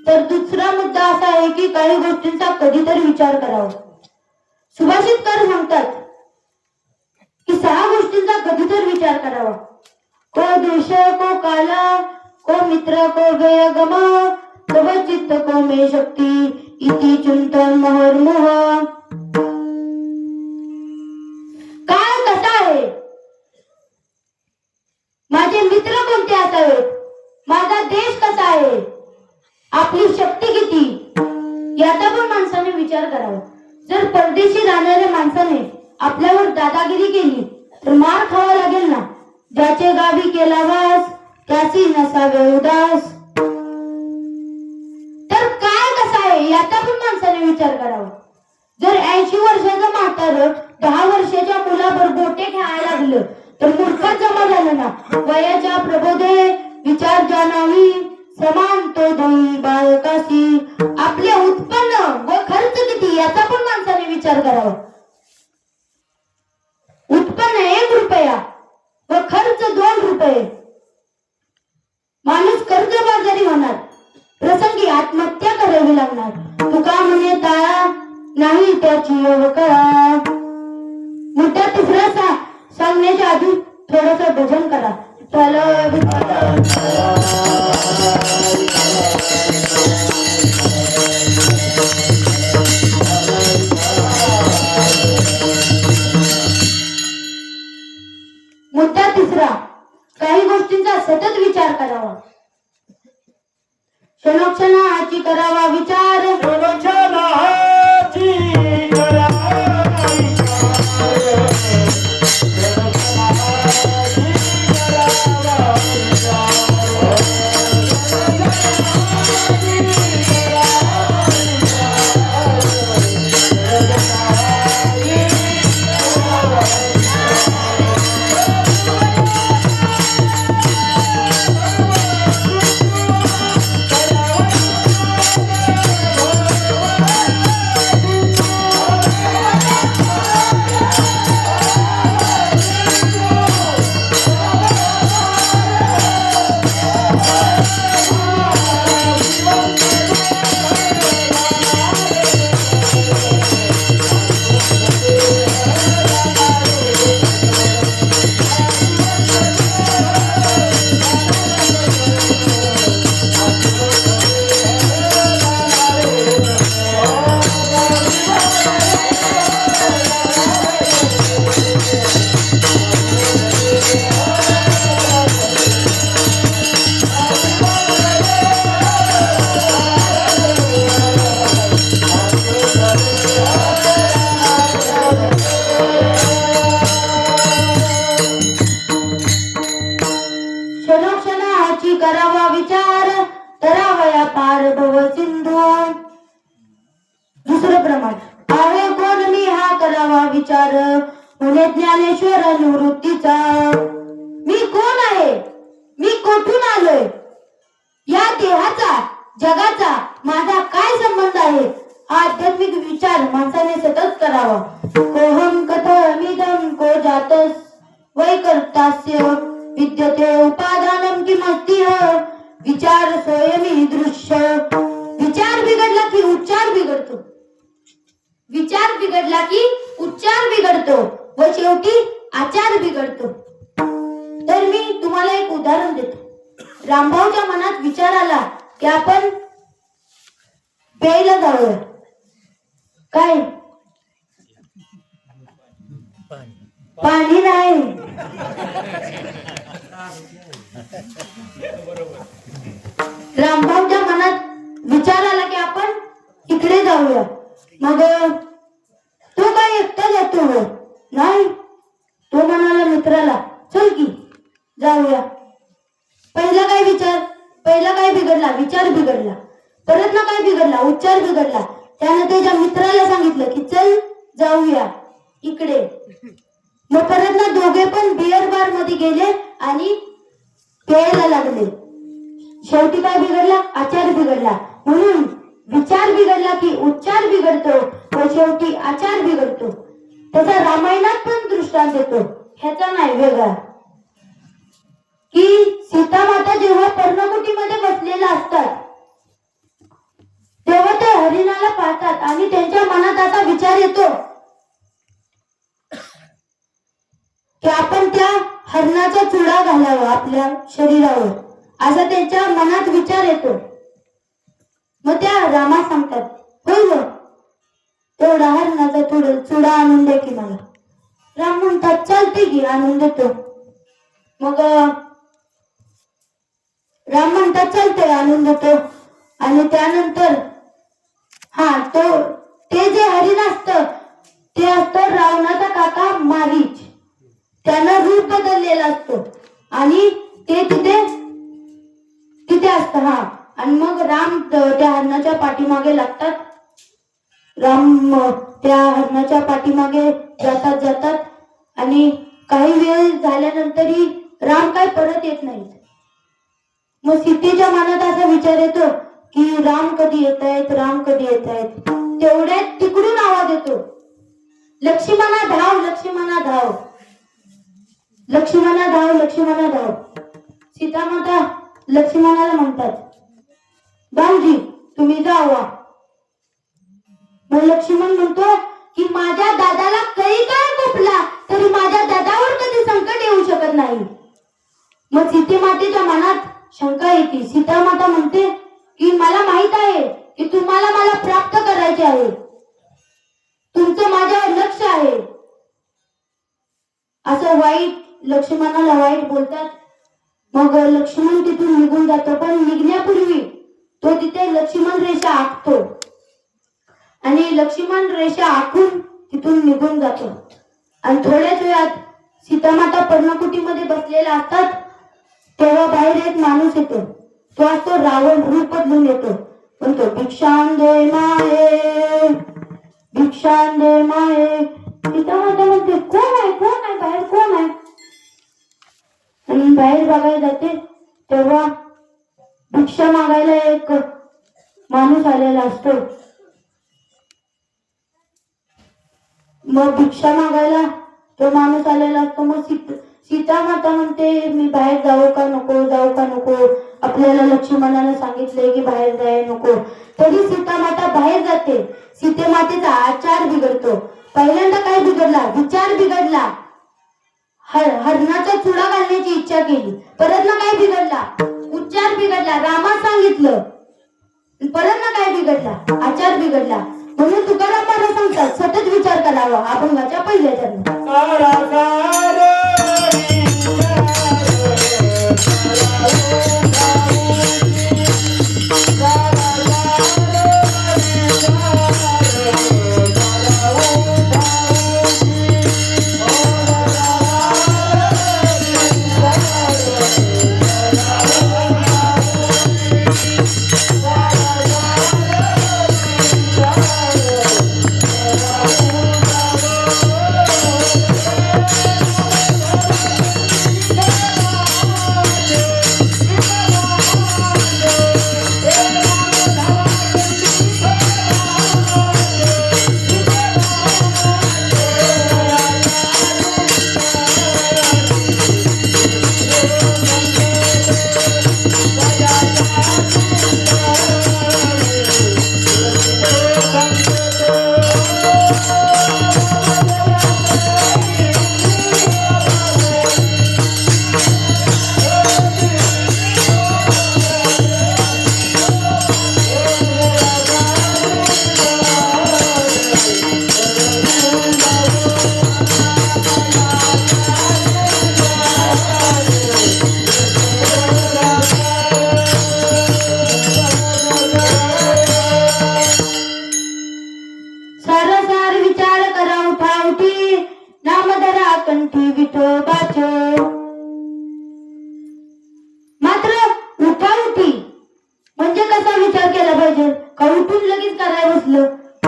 तर दुसरा मुद्दा असा आहे की काही गोष्टींचा कधीतरी विचार करावा. सुभाषितकार सांगतात की 6 गोष्टींचा कधीतरी विचार करावा. को देश को काला, को मित्र को व्यगम, तव चित्त को मे शक्ती, इति चिंतन मुहुर्मुह. काळ कसा आहे, माझे मित्र कोणते असावेत, माझा देश कसा आहे, आपली शक्ती किती, याचा पण माणसाने विचार करावा. जर परदेशी राहणाऱ्या माणसाने आपल्यावर दादागिरी केली तर मार खावा लागेल ना. ज्याचे गावी केला वास, त्याची नसावे उदास. तर काय कसं आहे याचा पण माणसाने विचार करावा. जर 80 वर्षाचं म्हातारं 10 वर्षाच्या मुलावर गोटे खेळायला लागलं तर मूर्खच जमा झालं ना. वयाच्या प्रबोधे विचार जाणावी, समान तो देई बाळकाशी. आपले उत्पन्न व खर्च किती याचा पण माणसाने विचार करावा. उत्पन्न 1 रुपया व खर्च 2 रुपये. माणूस कर्जबाजारी होणार, प्रसंगी आत्महत्या करावी लागणार. तुका म्हणे टाळा नाही त्याची कळा. मुद्दा तिसरा सांगण्याच्या आधी थोडस भजन करा. मुद्दा तिसरा, काही गोष्टींचा सतत विचार करावा. क्षणोक्षणाची करावा विचार. क्षणोक्षणाची करावा विचार तरावया पार भव सिंधू. दुसरं प्रमाण आहे कोण मी हा करावा विचार होणे ज्ञानेश्वर निवृत्तीचा. मी कोण आहे, मी कोठून आलोय, या देहाचा जगाचा माझा काय संबंध आहे, हा आध्यात्मिक विचार माणसाने सतत करावा. कोहम कथमिदं को जातस वै कर्तास्य विद्यते उपादानं किमस्तिह. विचार स्वयमी दृश्य. विचार बिघडला की उच्चार बिघडतो, विचार बिघडला की उच्चार बिघडतो व शेवटी आचार बिघडतो. तर मी तुम्हाला एक उदाहरण देतो. रामभाऊच्या मनात विचार आला की आपण प्यायला जाऊया. काय? पाणी नाही. रामभाऊच्या मनात विचार आला की आपण इकडे जाऊया. मग तो काय एकटा जातो? नाही, तो म्हणाला मित्राला चल की जाऊया. पहिला काय विचार, पहिला काय बिघडला, विचार बिघडला. परत ना काय बिघडला, उच्चार बिघडला. त्यानं त्याच्या मित्राला सांगितलं की चल जाऊया इकडे. मग परत ना दोघे पण बिअर बार मध्ये गेले आणि प्यायला लागले. शेवटी काय बिघडला, आचार बिघडला. म्हणून विचार बिघडला की उच्चार बिघडतो व शेवटी आचार बिघडतो. त्याचा रामायणात पण दृष्टांत येतो, ह्याचा नाही वेगळा. की सीता माता जेव्हा पर्णकुटीमध्ये बसलेल्या असतात तेव्हा ते हरिणाला पाहतात आणि त्यांच्या मनात असा विचार येतो की आपण त्या हरणाचा चुडा घालावा आपल्या शरीरावर, असा त्यांच्या मनात विचार येतो. मग त्या रामा सांगतात होय ग, तेवढा हरणाचा चुडा आणून दे की मला. राम म्हणतात चालते की आणून देतो. मग राम म्हणतात चालतंय आणून देतो. आणि त्यानंतर ते जे हरिण असतं ते असतं रावणाचा काका मारीच. त्यानं रूप बदललेला असतो आणि ते तिथे असतं. आणि मग राम त्या हरणाच्या पाठीमागे लागतात. राम त्या हरणाच्या पाठीमागे जातात आणि काही वेळ झाल्यानंतरही राम काय परत येत नाहीत. मग सीतेच्या मनात असा विचार येतो की राम कधी येत आहेत, राम कधी येत आहेत. तेवढ्यात तिकडून आवाज येतो, लक्ष्मणा धाव, लक्ष्मणा धाव, लक्ष्मणा धाव, लक्ष्मणा धाव. सीता माता लक्ष्मणाला म्हणतात भाऊजी तुम्ही जावा. मग लक्ष्मण म्हणतो की माझ्या दादाला काही काय कोपला तरी माझ्या दादावर कधी संकट येऊ शकत नाही. मग सीते मातेच्या मनात शंका येते. सीता माता म्हणते की मला माहित आहे की तुम्हाला मला प्राप्त करायचे आहे, तुमचं माझ्यावर लक्ष आहे. असं वाईट लक्ष्मणाला वाईट बोलतात. मग लक्ष्मण तिथून निघून जातो. पण निघण्यापूर्वी तो तिथे लक्ष्मण रेषा आखतो आणि लक्ष्मण रेषा आखून तिथून निघून जातो. आणि थोड्याच वेळात सीतामाता पर्णकुटीमध्ये बसलेल्या असतात. तेव्हा बाहेर एक माणूस येतो. तो असतो रावण, रूप बदलून येतो. पण तो भिक्षां दे माये, भिक्षां दे माये, सीता माता म्हणते कोण आहे बाहेर कोण आहे. आणि बाहेर बघायला जाते तेव्हा भिक्षा मागायला एक माणूस आलेला असतो. मग भिक्षा मागायला तो माणूस आलेला असतो. मग सीता माता म्हणते मी बाहेर जाऊ का नको. आपल्याला लक्ष्मणाने सांगितलंय की बाहेर जाय नको. तरी सीता माता बाहेर जाते. सीते मातेचा आचार बिघडतो. पहिल्यांदा काय बिघडला, विचार बिघडला. हरणाचा चुडा घालण्याची इच्छा केली. परत ना काय बिघडला, उच्चार बिघडला. रामात सांगितलं. परत ना काय बिघडला, आचार बिघडला. म्हणून तुकाराम महाराज सांगतात सतत विचार करावा. अभंगाच्या पहिल्या चरणात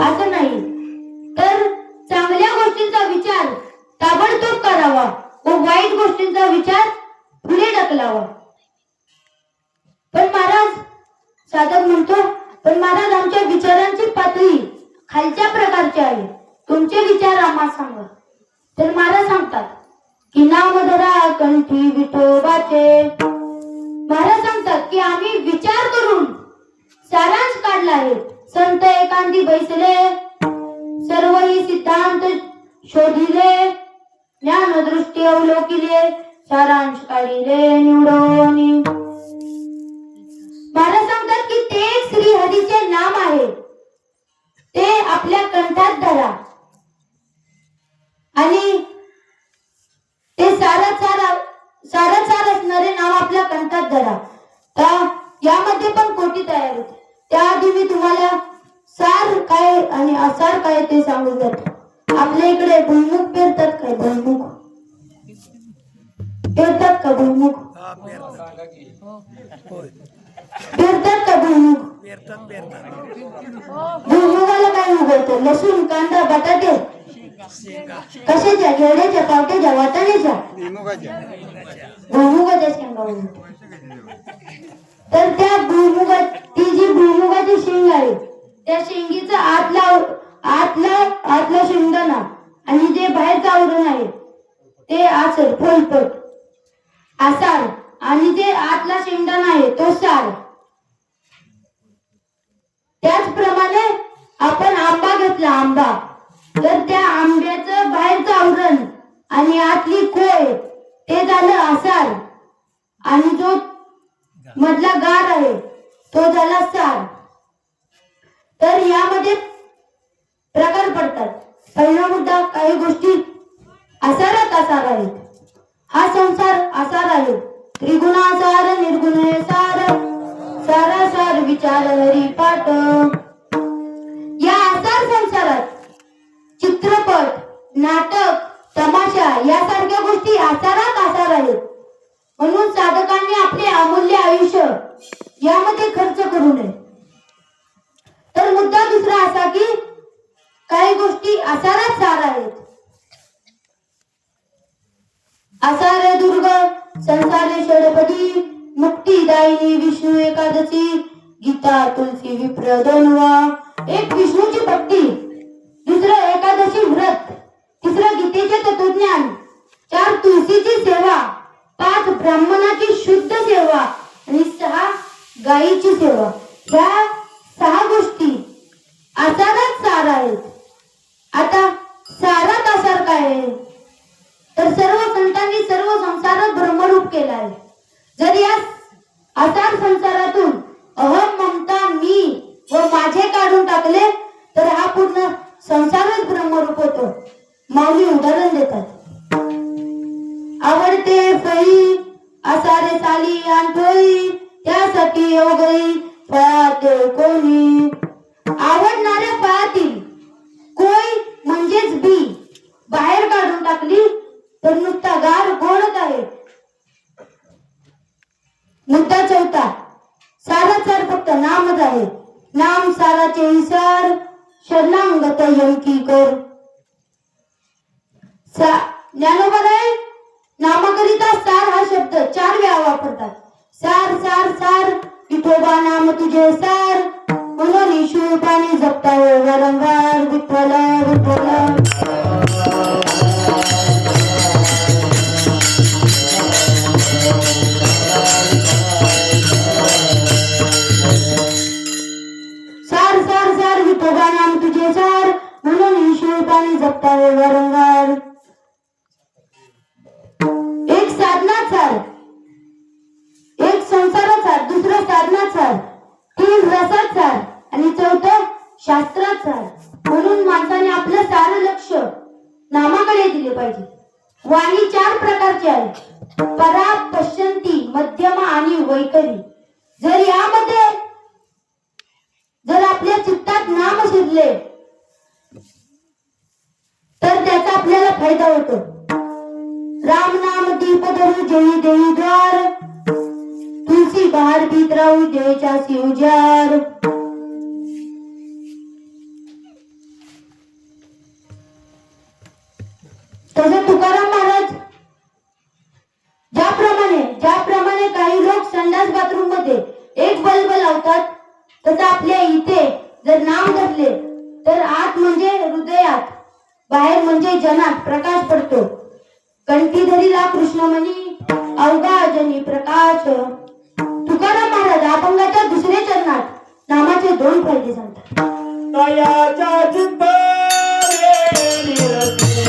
असं नाही, तर चांगल्या गोष्टींचा विचार ताबडतोब करावा व वाईट गोष्टींचा विचार पुढे ढकलावा. पण महाराज, साधक म्हणतो, पण महाराज आमच्या विचारांची पातळी खालच्या प्रकारची आहे, तुमचे विचार आम्हाला सांगा. तर महाराज सांगतात की नाम धरा कंठी विठोबाचे. महाराज सांगतात की आम्ही विचार करून सारांश काढला आहे. संत एकांती बैसले, सर्वही सिद्धांत शोधिले, ज्ञानदृष्टी अवलोकिले, सारांश काढिले निवडोनी. महाराज सांगतात की ते श्री हरीचे नाम आहे, ते आपल्या कंठात धरा आणि ते सारं सार असणारे नाव आपल्या कंठात धरा. तर यामध्ये पण कोटी तयार होते. त्याआधी मी तुम्हाला सार काय आणि असार काय ते सांगून जातो. आपल्या इकडे भुईमुग पेरतात काय? भुईमुग पेरतात का? भुईमुग पेरतात का? भुईमुग भुईमुगाला काय उगवतं? लसूण, कांदा, बटाटे, कशाच्या? घेड्याच्या, पावट्याच्या, वाटाण्याच्या? भुईमुगाच्या शेंगा उगवतात. तर त्या ती जी भुईमुगाची शेंग आहे, त्या शेंगीचं आतला शेंगदाणा आणि जे बाहेरचं आवरण आहे ते आचर, फोलपट, आसार, आणि जे आतला शेंगदाणा आहे तो सार. त्याचप्रमाणे आपण आंबा घेतला, आंबा, तर त्या आंब्याचं बाहेरचं आवरण आणि आतली कोय ते झालं आसार, आणि जो मधला गार आहे तो झाला सार. तर यामध्ये प्रकार पडतात. पहिला मुद्दा, काही गोष्टी आसारात आसार आहेत. हा संसार आसार आहे. त्रिगुणासार निर्गुण सार, सारासार विचार हरी पाठ. या आसार संसारात चित्रपट, नाटक, तमाशा यासारख्या गोष्टी आसारात आसार आहेत. म्हणून साधकांनी आपले अमूल्य आयुष्य यामध्ये खर्च करू नये. तर मुद्दा दुसरा असा की काही गोष्टी आसारात सार आहेत. आसारे दुर्ग संसारे षडपदी मुक्तीदायिनी विष्णू एकादशी गीता तुलसी विप्र दोनवा. एक विष्णूची भक्ती, दुसरं एकादशी व्रत, तिसरं गीतेचे तत्वज्ञान, 4 तुलसीची सेवा, 5 ब्राह्मणाची शुद्ध सेवा आणि 6 गायीची सेवा. ह्या 6 गोष्टी आसारात सार आहेत. आता सारात आसार काय आहे? तर सर्व संतांनी सर्व संसारात ब्रह्मरूप केला आहे. जर या आसार संसारातून अहम ममता मी व माझे काढून टाकले तर हा पूर्ण संसारच ब्रह्मरूप होतो. माऊली उदाहरण देतात. आवडते फळी आसारे साली आणतोई त्यासाठी योगई फळात कोणी. आवडणाऱ्या फळातील कोय म्हणजेच बी बाहेर काढून टाकली तर नुसता गार गोडच आहे. मुद्दा 4, सारात सार फक्त नामच आहे. नाम साराचे विसार शरणांगत यमकी कर. ज्ञानोबा आहे नामाकरिता सार हा शब्द 4 वेळा वापरतात. सार सार सार विठोबा नाम तुझे सार म्हणून शिवपाणी जपता वारंवार विठ्ठल विठ्ठल. सार सार सार विठोबा नाम तुझे सार म्हणून शिवपाणी जपता वारंवार. एक साधनात सार, एक संसारात सार, दुसरं साधनात सार, 3 रसात सार आणि 4 शास्त्रात सार. म्हणून माणसाने आपलं सारं लक्ष नामाकडे दिले पाहिजे. वाणी 4 प्रकारची आहे, परा, पश्चंती, मध्यमा आणि वैखरी. जर यामध्ये जर आपल्या चित्तात नाम शिरले तर त्याचा आपल्याला फायदा होतो. राम नाम दीप धरू जयी देई द्वार तुलसी बहार भीत राहू जयच्या उजार. तसे तुकाराम महाराज ज्याप्रमाणे काही लोक संडास बाथरूम मध्ये एक बल्ब लावतात तसं आपल्या इथे जर नाम धरले तर आत म्हणजे हृदयात, बाहेर म्हणजे जनात प्रकाश पडतो. कंठी धरीला कृष्णमणी अवघा जनी प्रकाश. तुकाराम महाराज अभंगाच्या 2ऱ्या चरणात नामाचे 2 फायदे सांगतात.
दयाच्या चित्तारे निरखले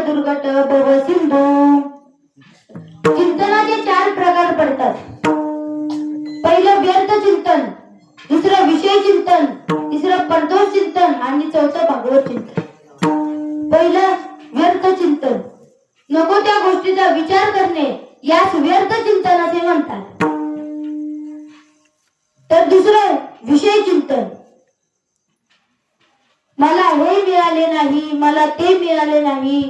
दुर्गट भव सिंधू. चिंतनाचे 4 प्रकार पडतात. पहिलं व्यर्थ चिंतन, दुसरं विषय चिंतन, तिसरं परदोष चिंतन आणि 4थं भागवत चिंतन. पहिलं व्यर्थ चिंतन, नको त्या गोष्टीचा विचार करणे यास व्यर्थ चिंतन असे म्हणतात. तर दुसरं विषय चिंतन, मला हे मिळाले नाही, मला ते मिळाले नाही,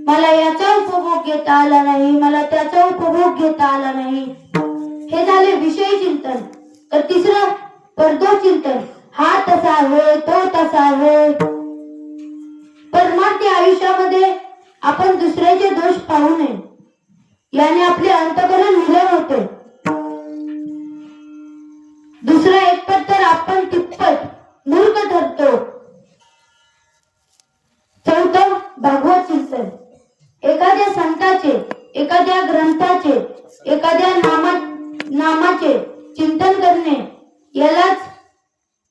मला याचा उपभोग घेता आला नाही, मला त्याचा उपभोग घेता आला नाही. हे झाले विषय चिंतन. तर तिसरं परदोष चिंतन. हा तसा आहे, तो तसा आहे. परमार्थ आयुष्यामध्ये आपण दुसऱ्याचे दोष पाहू नये, याने आपले अंतःकरण मिलन होते. दुसरा एकपट तर आपण तिप्पट मूर्ख ठरतो. चौथं भागवत चिंतन. एखाद्या संताचे, एखाद्या ग्रंथाचे, एखाद्या नामाचे चिंतन करणे यालाच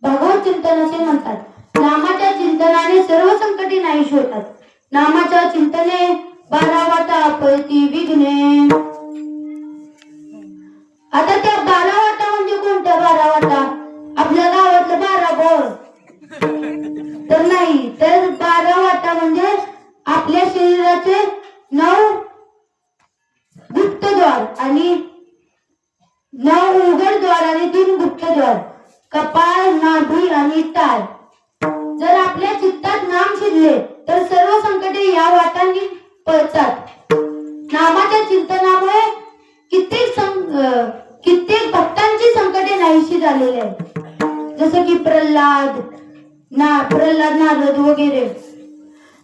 भागवत चिंतन असे म्हणतात. नामाच्या चिंतनाने सर्व संकटे नाहीशी होतात. नामाच्या चिंतने 12 वाटा पळती विघ्ने. आता त्या 12 वाटा म्हणजे कोणत्या 12 वाटा? आपल्या गावातलं 12 बोळ तर नाही, तर 12 वाटा म्हणजे आपल्या शरीराचे 9 गुप्तद्वार आणि 9 उघडद्वार आणि 3 गुप्तद्वार. कपाळ, नाभी आणि टाळ. जर आपल्या चित्तात नाम शिरले तर सर्व संकटे या वाटांनी पळतात. नामाच्या चिंतनामुळे कित्येक भक्तांची संकटे नाहीशी झालेली आहेत. जसं की प्रल्हाद, नारद वगैरे.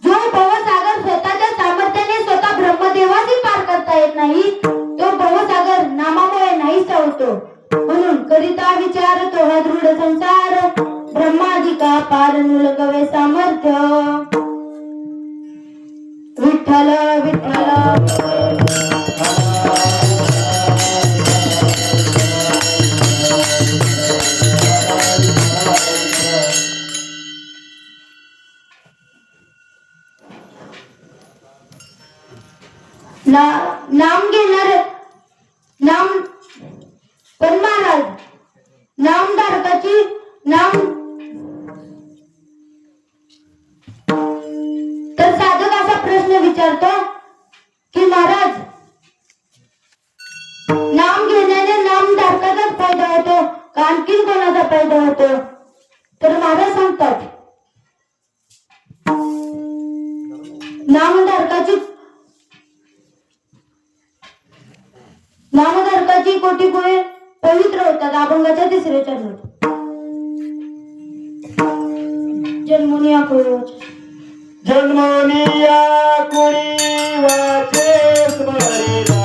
जो भवसागर स्वतःच्या सामर्थ्याने स्वतः ब्रह्मदेवाची पार करता येत नाही, तो भवसागर नामामुळे नाहीसा होतो. म्हणून करिता विचार तो हा दृढ संसार, ब्रह्मादिका पार नुलगवे सामर्थ्य. विठ्ठल विठ्ठल. नाम घेणारे पण महाराज नामधारकाची तर साधक असा प्रश्न विचारतो की महाराज, नाम घेण्याने नामधारकाचाच फायदा होतो का आणखीन कोणाचा फायदा होतो? तर महाराज सांगतात, नामधारकाची कोटी गुणे पवित्र होतात. अभंगाच्या 3ऱ्या चरणात. जन्मोनिया
कुळी वाचे स्मरिला.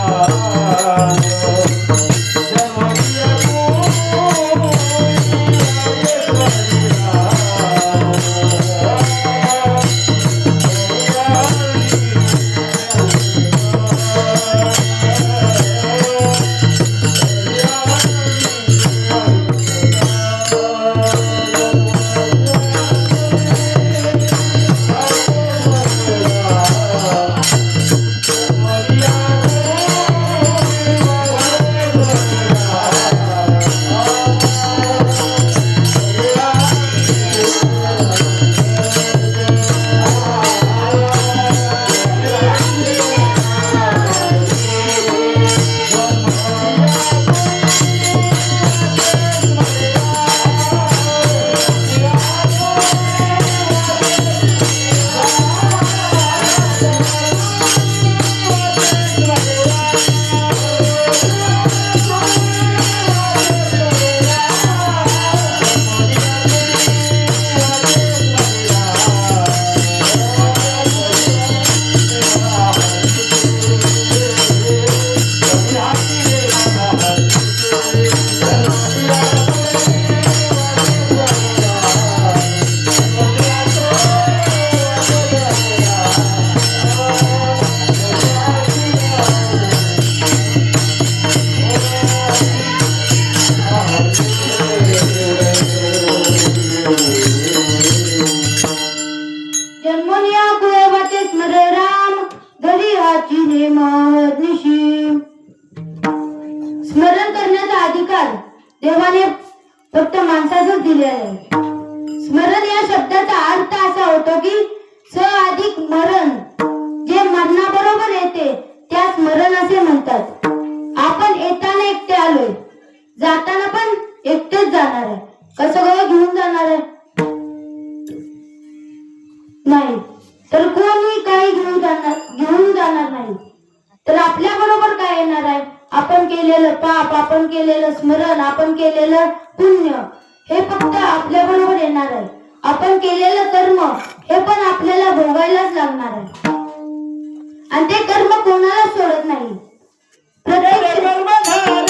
देवाने फक्त माणसाचंच दिले आहे. स्मरण या शब्दाचा अर्थ असा होतो की स अधिक मरण, जे मरणाबरोबर येते त्या स्मरण असे म्हणतात. आपण येताना एकटे आलोय, जाताना पण एकटेच जाणार आहे. कसं घेऊन जाणार आहे? नाही तर कोणी काही घेऊन जाणार नाही. तर आपल्या बरोबर काय येणार आहे? आपण केलेलं पाप, आपण केलेलं स्मरण, आपण केलेलं पुण्य हे फक्त आपल्या बरोबर येणार आहे. आपण केलेलं कर्म हे पण आपल्याला भोगायलाच लागणार आहे. आणि ते कर्म कोणाला सोडत नाही. प्रत्येक
कर्म झाले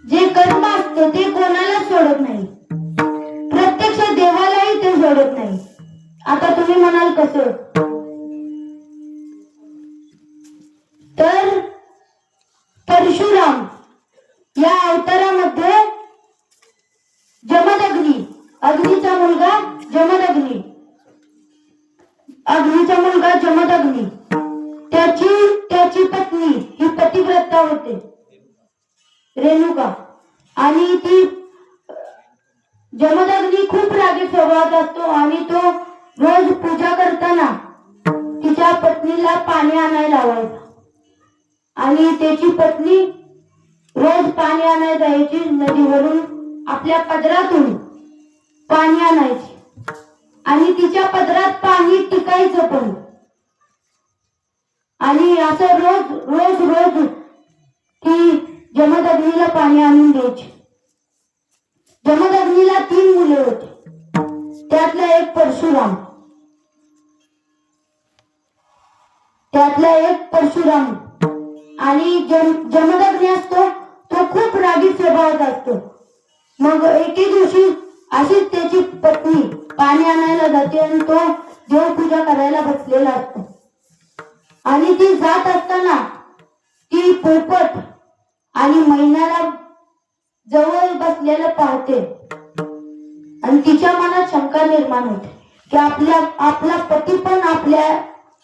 जे कर्म असतं ते कोणालाच सोडत नाही. प्रत्यक्ष देवालाही ते सोडत नाही. आता तुम्ही म्हणाल कसं? तर परशुराम या अवतारामध्ये जमदग्नी, अग्नीचा मुलगा जमदग्नी, त्याची पत्नी ही पतिव्रता होते रेणुका. आणि ती जमदग्नी खूप रागीट स्वभावात असतो आणि तो रोज पूजा करताना तिच्या पत्नीला पाणी आणायला लावायचा. आणि त्याची पत्नी रोज पाणी आणायला जायची नदीवरून, आपल्या पदरातून पाणी आणायची आणि तिच्या पदरात पाणी टिकायचं पण. आणि असं रोज रोज रोज ती जमदग्नीला पाणी आणून द्यायची. जमदग्नीला 3 मुले होती, त्यातला एक परशुराम. आणि जमदग्नी असतो तो खूप रागीट स्वभावात असतो. मग एके दिवशी अशीच त्याची पत्नी पाणी आणायला जाते आणि तो देवपूजा करायला बसलेला असतो. आणि ती जात असताना ती पोपट आणि मैनाला जवळ बसलेलं पाहते आणि तिच्या मनात शंका निर्माण होते की आपला पती पण आपल्या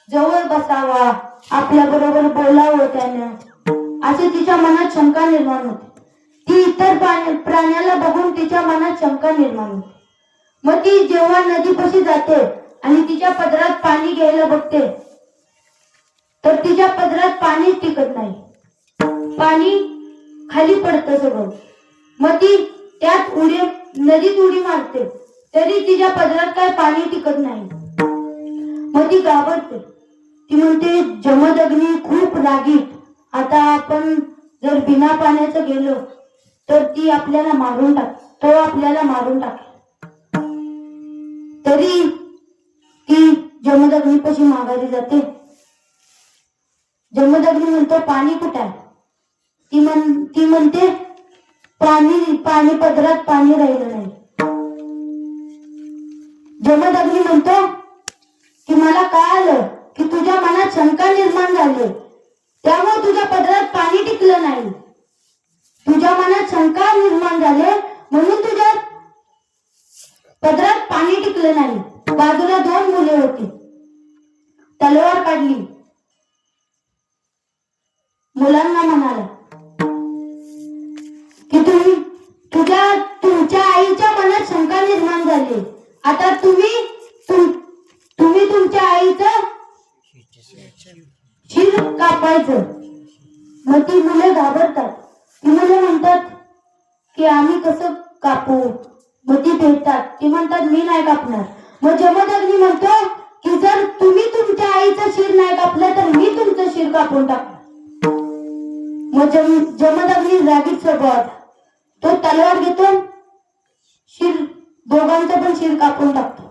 जवळ बसावा, आपल्या बरोबर बोलावं त्यानं, असे तिच्या मनात शंका निर्माण होते. ती इतर प्राण्याला बघून तिच्या मनात शंका निर्माण होते. मग ती जेव्हा नदीपाशी जाते आणि तिच्या पदरात पाणी घ्यायला बघते तर तिच्या पदरात पाणी टिकत नाही, पाणी खाली पडतं सगळं. मग ती त्यात नदीत उडी मारते तरी तिच्या पदरात काय पाणी टिकत नाही. मग ती घाबरते. ती म्हणते जमदग्नी खूप रागीट, आता आपण जर बिना पाण्याचं गेलो तर तो आपल्याला मारून टाकेल. तरी ती जमदग्नीपाशी माघारी जाते. जमदग्नी म्हणतो पाणी कुठे आहे? ती म्हणते पाणी पदरात पाणी राहिलं नाही. जमदग्नी म्हणतो की मला कळालं की तुझ्या मनात शंका निर्माण झाली, त्यामुळे तुझ्या पदरात पाणी टिकलं नाही. तुझ्या मनात शंका निर्माण झाले म्हणून तुझ्या पदरात पाणी टिकलं नाही. बाजूला 2 मुले होती. तलवार काढली, मुलांना म्हणाला की तुमच्या आईच्या मनात शंका निर्माण झाली. आता तुम्ही तुमच्या आईचं शिर कापायचं. मग ती मुले घाबरतात. ती मुले म्हणतात की आम्ही कसं कापू. मग ती भेटतात. ती म्हणतात मी नाही कापणार. मग जमदग्नी म्हणतो की जर तुम्ही तुमच्या आईचं शिर नाही कापलं तर मी तुमचं शिर कापून टाकणार. मग जमदग्नी रागीट स्वभावात तो तलवार घेतो, शिर दोघांचं पण शिर कापून टाकतो.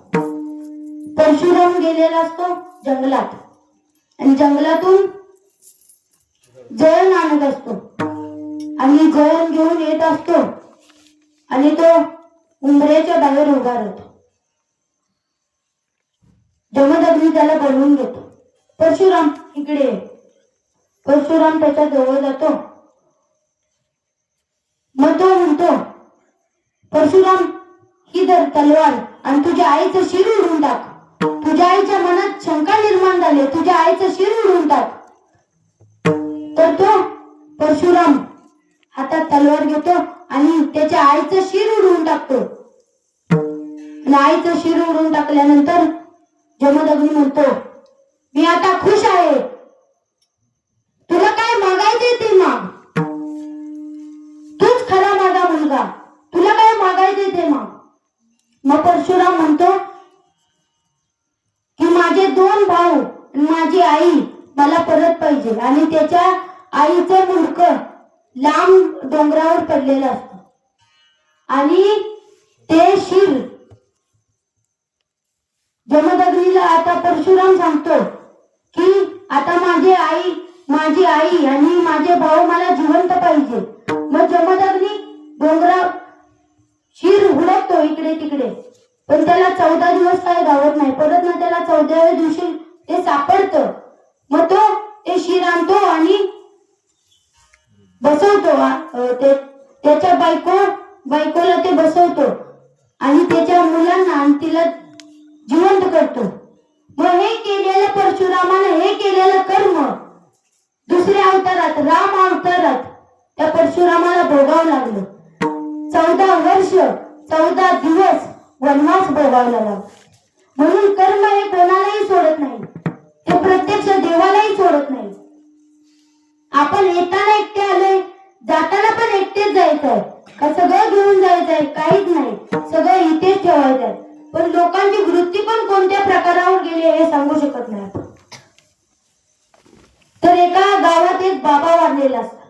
परशुराम गेलेला असतो जंगलात आणि जंगलातून जळण आणत असतो आणि जळण घेऊन येत असतो आणि तो उंबऱ्याच्या बाहेर उभा राहतो. जमदग्नी त्याला बोलवून घेतो. परशुराम इकडे ये. परशुराम त्याच्या जवळ जातो. मग तो म्हणतो परशुराम ही धर तलवार आणि तुझ्या आईचं शिर उडवून टाक. तुझ्या आईच्या मनात शंका निर्माण झाली, तुझ्या आईचं शिर उडवून टाक. तर तो परशुराम हातात तलवार घेतो आणि त्याच्या आईचं शिर उडवून टाकतो. आणि आईचं शिर उडवून टाकल्यानंतर जमदग्नी म्हणतो मी आता खुश आहे. तुला काय मागायचंय ते माग. तूच खरा माझा मुलगा. तुला काय मागायचंय ते माग. मग परशुराम म्हणतो की माझे 2 भाऊ आणि माझी आई मला परत पाहिजे. आणि त्याच्या आईचं मुंडकं लांब डोंगरावर पडलेलं असतं आणि ते शिर जमदग्नीला आता परशुराम सांगतो की आता माझी आई आणि माझे भाऊ मला जिवंत पाहिजे. मग जमदग्नी डोंगरावर शिर हुडकतो इकडे तिकडे, पण त्याला 14 दिवस काय गावत नाही. परत ना त्याला 14व्या दिवशी ते सापडतं. मग तो ते शिर आणतो आणि बसवतो. त्याच्या बायकोला ते बसवतो आणि त्याच्या मुलांना आणि तिला जिवंत करतो. मग हे केलेलं परशुरामाने हे केलेलं कर्म दुसऱ्या अवतारात राम अवतारात त्या परशुरामाला भोगावं लागलं. 14 वर्ष 14 दिवस वनवास भोगावला लागला. म्हणून कर्म हे कोणालाही सोडत नाही. ते प्रत्यक्ष देवालाही सोडत नाही. आपण येताना एकटे आलोय, जाताना पण एकटेच जायचंय का सगळं घेऊन जायचंय? काहीच नाही, सगळं इथेच ठेवायचंय. पण लोकांची वृत्ती पण कोणत्या प्रकारावर गेली हे सांगू शकत नाही आपण. तर एका गावात एक बाबा वाढलेला असतात.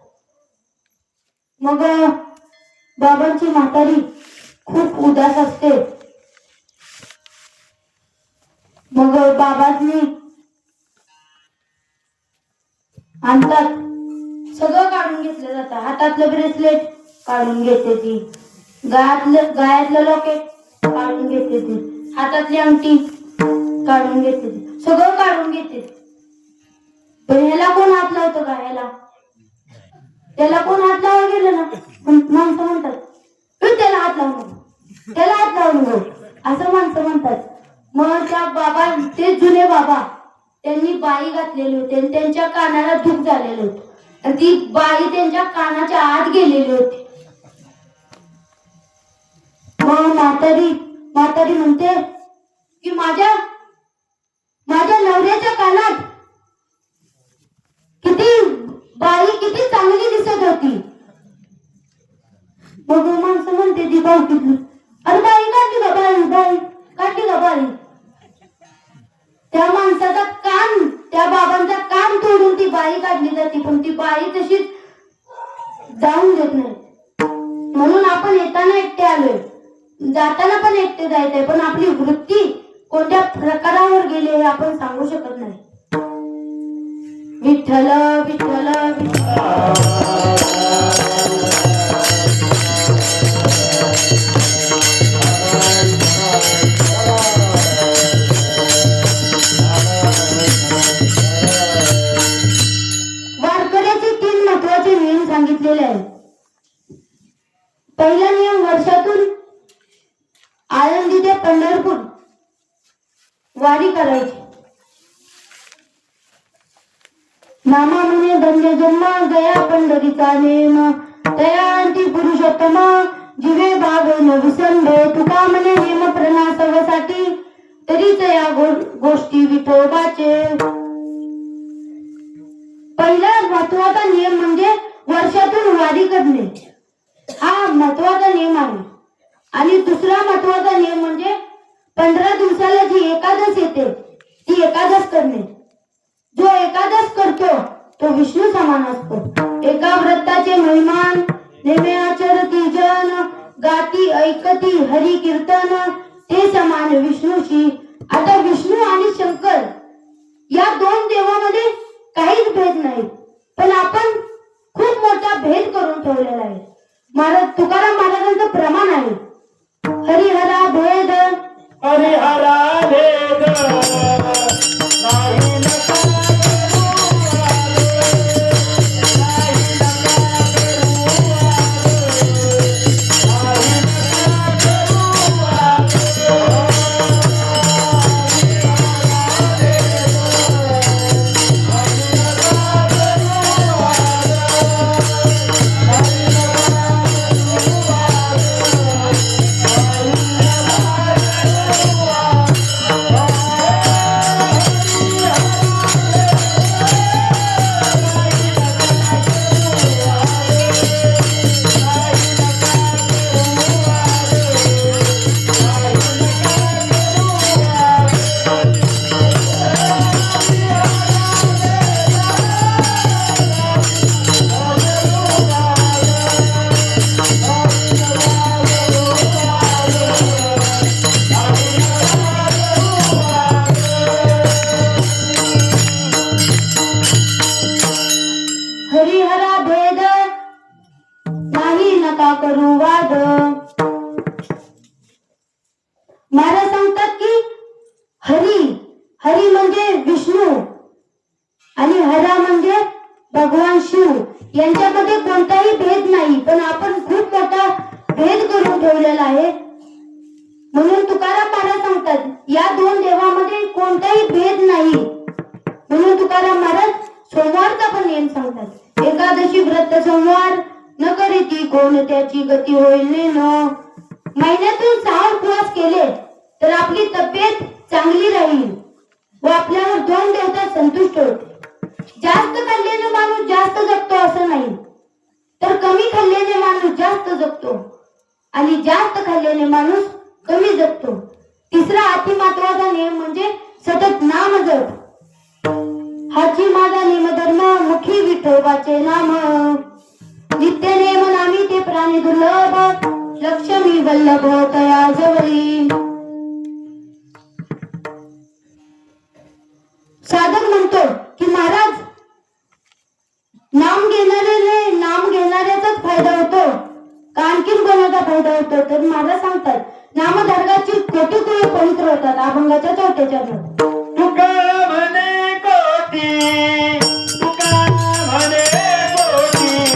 मग बाबांची म्हातारी खूप उदास असते. मग बाबांनी आणतात, सगळं काढून घेतलं जातं. हातातलं ब्रेसलेट काढून घेते ती, गळ्यातलं लॉकेट काढून घेते ती, हातातली अंगठी काढून घेते ती, सगळं काढून घेते. पण ह्याला कोण हात लावतो का? त्याला कोण हात लावा गेलं ना माणसं म्हणतात त्याला हात लावून त्याला हात लावून असं माणसं म्हणतात. मग त्या बाबा ते जुने बाबा त्यांनी बाई घातलेली होती आणि त्यांच्या कानाला धूप झालेलं होतं आणि ती बाई त्यांच्या कानाच्या आत गेलेली होती. मग म्हातारी म्हणते की माझ्या नवऱ्याच्या कानात बाई किती चांगली दिसत होती. मग माणसं म्हणते ती भाऊ किती, अरे बाई काढली का? बाई काढली का? बाई त्या माणसाचा कान, त्या बाबांचा कान तोडून ती बाई काढली जाते, पण ती बाई तशीच जाऊन देत नाही. म्हणून आपण येताना एकटे आलोय, जाताना पण एकटे जायचंय, पण आपली वृत्ती कोणत्या प्रकारावर गेली हे आपण सांगू शकत नाही. विठ्ठल विठ्ठल विठ्ठल वर्षातून आळंदी ते पंढरपूर वारी करायची. नामा म्हणे धन्य जन्म गया पंढरीचा नेम दयांती पुरुषोत्तम जीवे भाग न विसंबे. तुका म्हणे नेम प्रणासवसाठी तरीच या गोष्टी विठोबाचे. पहिला महत्वाचा नियम म्हणजे वर्षातून वारी करणे, हा महत्वाचा नियम आहे. आणि दुसरा महत्वाचा नियम म्हणजे 15 दिवसाला जी एकादश येते ती एकादश करणे. जो एकादश करतो तो विष्णू समान असतो. एका व्रताचे महिमान नेमे आचरती जन गाती ऐकती हरी कीर्तन ते समान विष्णूशी. आता विष्णू आणि शंकर या दोन देवामध्ये काहीच भेद नाही, पण आपण खूप मोठा भेद करून ठेवलेला आहे. महाराज तुकाराम महाराजांचं प्रमाण आहे हरिहरा भेद
हरिहरा भेद नाही नका
हरिहरा भेद नाही नका करू वाद. महाराज सांगतात की हरी म्हणजे विष्णू आणि हरा म्हणजे भगवान शिव, यांच्यामध्ये कोणताही भेद नाही, पण आपण खूप मोठा भेद करून ठेवलेला आहे. म्हणून तुकाराम महाराज सांगतात या दोन देवामध्ये कोणताही भेद नाही. म्हणून तुकाराम महाराज सोमवारचा पण नियम सांगतात. एकादशी व्रत सोमवार न करीती कोण त्याची गती होईल न. महिन्यातून 6 उपवास केले तर आपली तब्येत चांगली राहील व आपल्यावर दोन देवता संतुष्ट होते. जास्त खाल्ल्याने माणूस जास्त जगतो असं नाही, तर कमी खाल्ल्याने माणूस जास्त जगतो आणि जास्त खाल्ल्याने माणूस कमी जगतो. तिसरा अति महत्वाचा नियम म्हणजे सतत नाम जप. हाची माझा नेमधर्म मुखी विठोबाचे नाम. नित्य नेम नामी ते प्राणी दुर्लभ लक्ष्मी वल्लभ तया जवळी. साधक म्हणतो की महाराज नाम घेणाऱ्याचाच फायदा होतो का आणखीन कोणाचा फायदा होतो. तर महाराज सांगतात नामधारकाची कोटी कोटी पवित्र होतात. अभंगाच्या 4थ्या चरणात
तुका म्हणे कोटी तुका म्हणे कोटी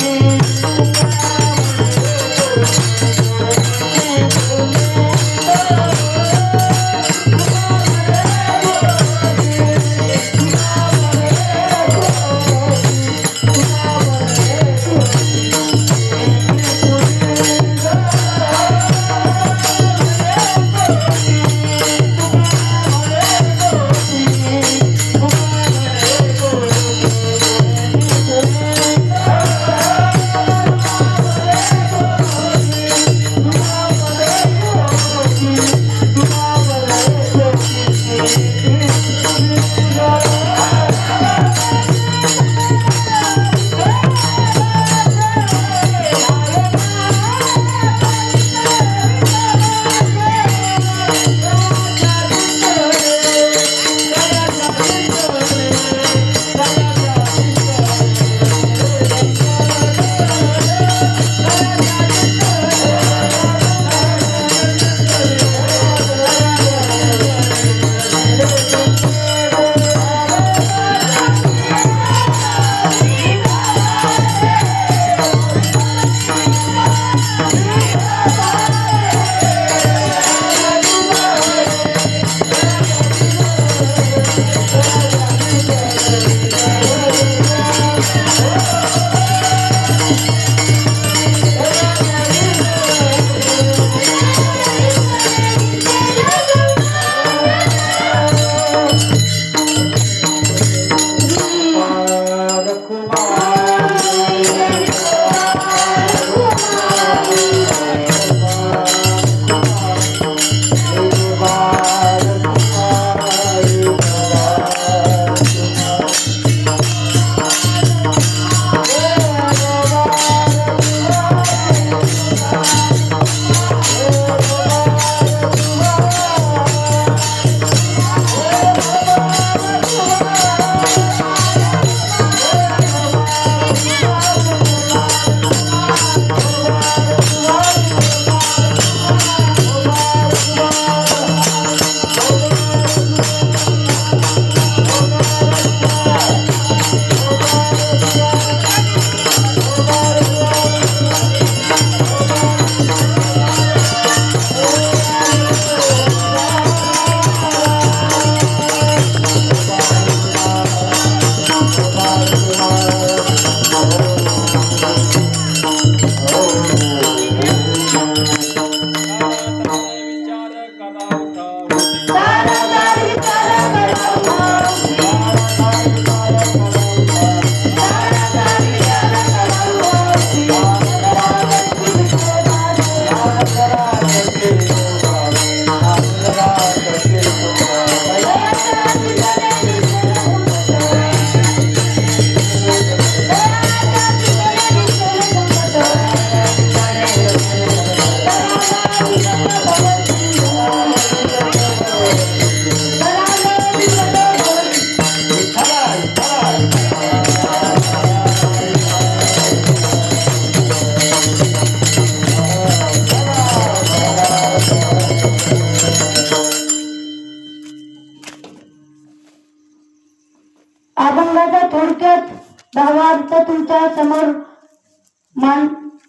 भावार्थ तुमच्या समोर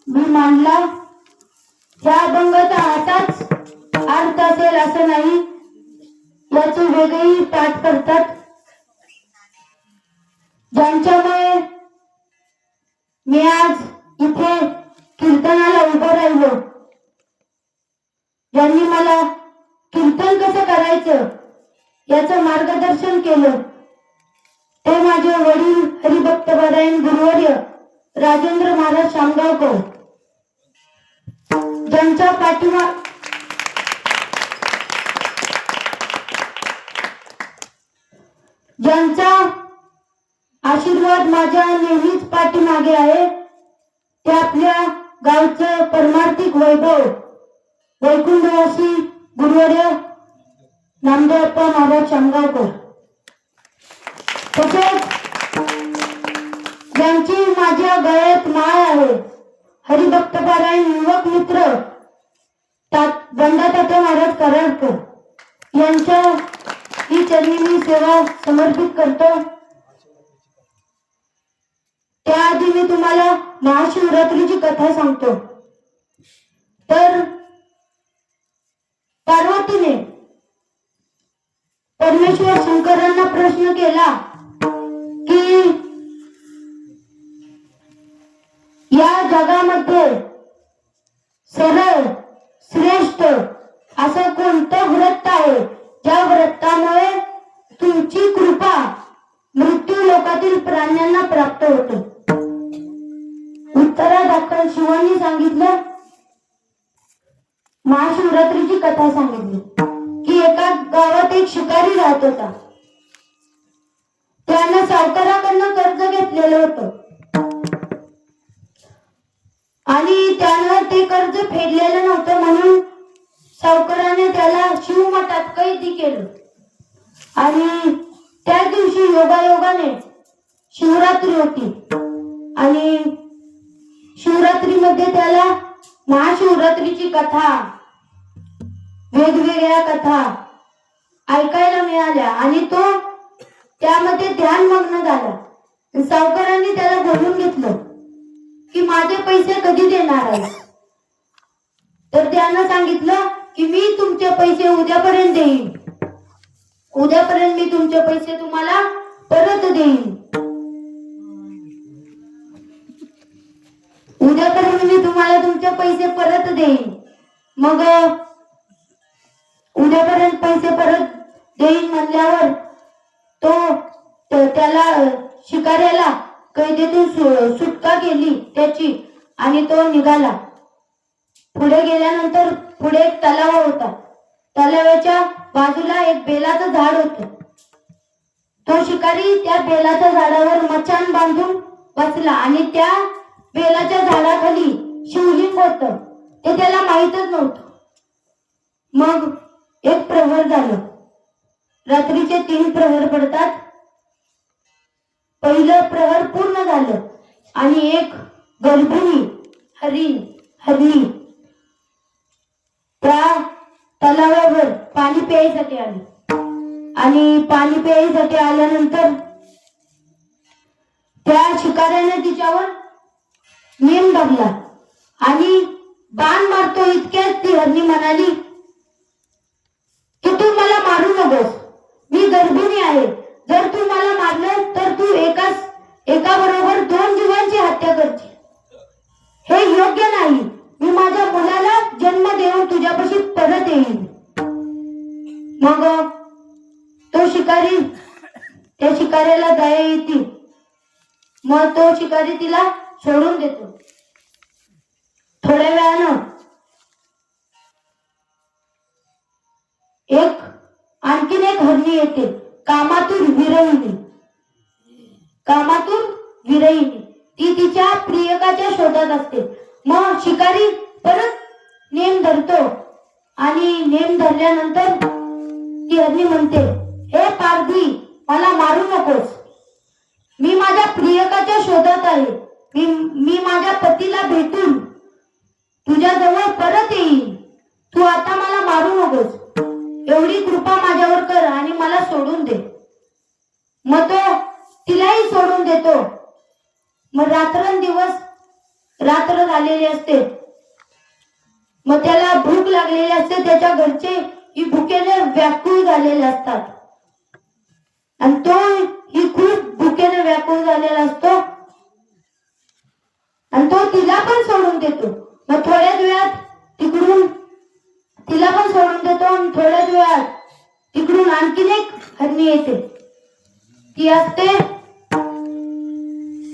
मी मांडला. या अभंगाचा असाच अर्थ असेल असं नाही, याचे वेगळी पाठ करतात. ज्यांच्यामुळे मी आज इथे कीर्तनाला उभं राहिलो, ज्यांनी मला कीर्तन कसं करायचं याचं मार्गदर्शन केलं, ते माझे वडील हरिभक्त परायण गुरुवर्य राजेंद्र महाराज शामगावकर, ज्यांच्या ज्यांचा आशीर्वाद माझ्या नेहमीच पाठीमागे आहे. ते आपल्या गावचं परमार्थिक वैभव वैकुंठवासी गुरुवर्य नामदेवप्पा महाराज शामगावकर, तसेच ज्यांची माझ्या गळ्यात माळ आहे हरिभक्त पारायण युवक मित्र बंडातात्या महाराज कराडकर, यांच्या ही चरणी मी सेवा समर्पित करतो. त्याआधी मी तुम्हाला महाशिवरात्रीची कथा सांगतो. तर पार्वतीने परमेश्वर शंकरांना प्रश्न केला की या जगामध्ये सरळ श्रेष्ठ असं कोणतं व्रत आहे ज्या व्रतामुळे तुमची कृपा मृत्यू लोकातील प्राण्यांना प्राप्त होते. उत्तरादाखल शिवांनी सांगितलं, महाशिवरात्रीची कथा सांगितली की एका गावात एक शिकारी राहत होता. त्यानं सावकाराकडनं कर्ज घेतलेलं होतं आणि त्यानं ते कर्ज फेडलेलं नव्हतं, म्हणून सावकाराने त्याला शिवमठात कैदी केलं. आणि त्या दिवशी योगायोगाने शिवरात्री होती आणि शिवरात्रीमध्ये त्याला महाशिवरात्रीची कथा, वेगवेगळ्या कथा ऐकायला मिळाल्या आणि तो त्यामध्ये ध्यानमग्न झाला. सावकारांनी त्याला बोलून घेतलं की माझे पैसे कधी देणार आहे. तर त्यानं सांगितलं की मी तुमचे पैसे उद्यापर्यंत देईन, उद्यापर्यंत मी तुमचे पैसे तुम्हाला परत देईन, उद्यापर्यंत मी तुम्हाला तुमचे पैसे परत देईन. मग उद्यापर्यंत पैसे परत देईन म्हणल्यावर तो त्याला शिकाऱ्याला कैदेतून सुटका केली त्याची आणि तो निघाला. पुढे गेल्यानंतर पुढे एक तलाव होता. तलावाच्या बाजूला एक बेलाचं झाड होतं. तो शिकारी त्या बेलाच्या झाडावर मचाण बांधून बसला आणि त्या बेलाच्या झाडाखाली शिवलिंग होतं, ते त्याला माहीतच नव्हतं. मग एक प्रहर झालं. रात्रीचे 3 प्रहर पडतात. पहिलं प्रहर पूर्ण झालं आणि एक गर्भिणी हरणी त्या तलावावर पाणी प्यायसाठी आली आणि पाणी प्यायसाठी आल्यानंतर त्या शिकाऱ्याने तिच्यावर नेम धरला आणि बाण मारतो इतक्यात ती हरणी म्हणाली की तू मला मारू नकोस, मी गर्भिणी आहे. जर तू मला मारलं तर तू एका बरोबर 2 जीवांची हत्या करशील. हे योग्य नाही. मी माझ्या मुलाला जन्म देऊन तुझ्यापाशी परत येईल. मग तो शिकारी, त्या शिकाऱ्याला दया येते. मग तो शिकारी तिला सोडून देतो. थोड्या वेळानं आणखीन एक हरणी येते, कामातूर विरहिणी. ती तिच्या प्रियकाच्या शोधात असते. मग शिकारी परत नेम धरतो आणि नेम धरल्यानंतर ती हरणी म्हणते, हे पारधी, मला मारू नकोस. मी माझ्या प्रियकाच्या शोधात आहे. मी माझ्या पतीला भेटून तुझ्या जवळ परत येईल. तू आता मला मारू नकोस. एवढी कृपा माझ्यावर कर आणि मला सोडून दे. मग तो तिलाही सोडून देतो आलेली असते, मग त्याला भूक लागलेली असते, त्याच्या घरचे ही भुकेने व्याकुळ झालेले असतात आणि तो ही खूप भुकेने व्याकुळ झालेला असतो आणि तो तिला पण सोडून देतो. मग थोड्याच वेळात तिकडून तिला पण सोडून देतो आणि थोड्याच वेळात तिकडून आणखीन एक हरणी येते. ती असते,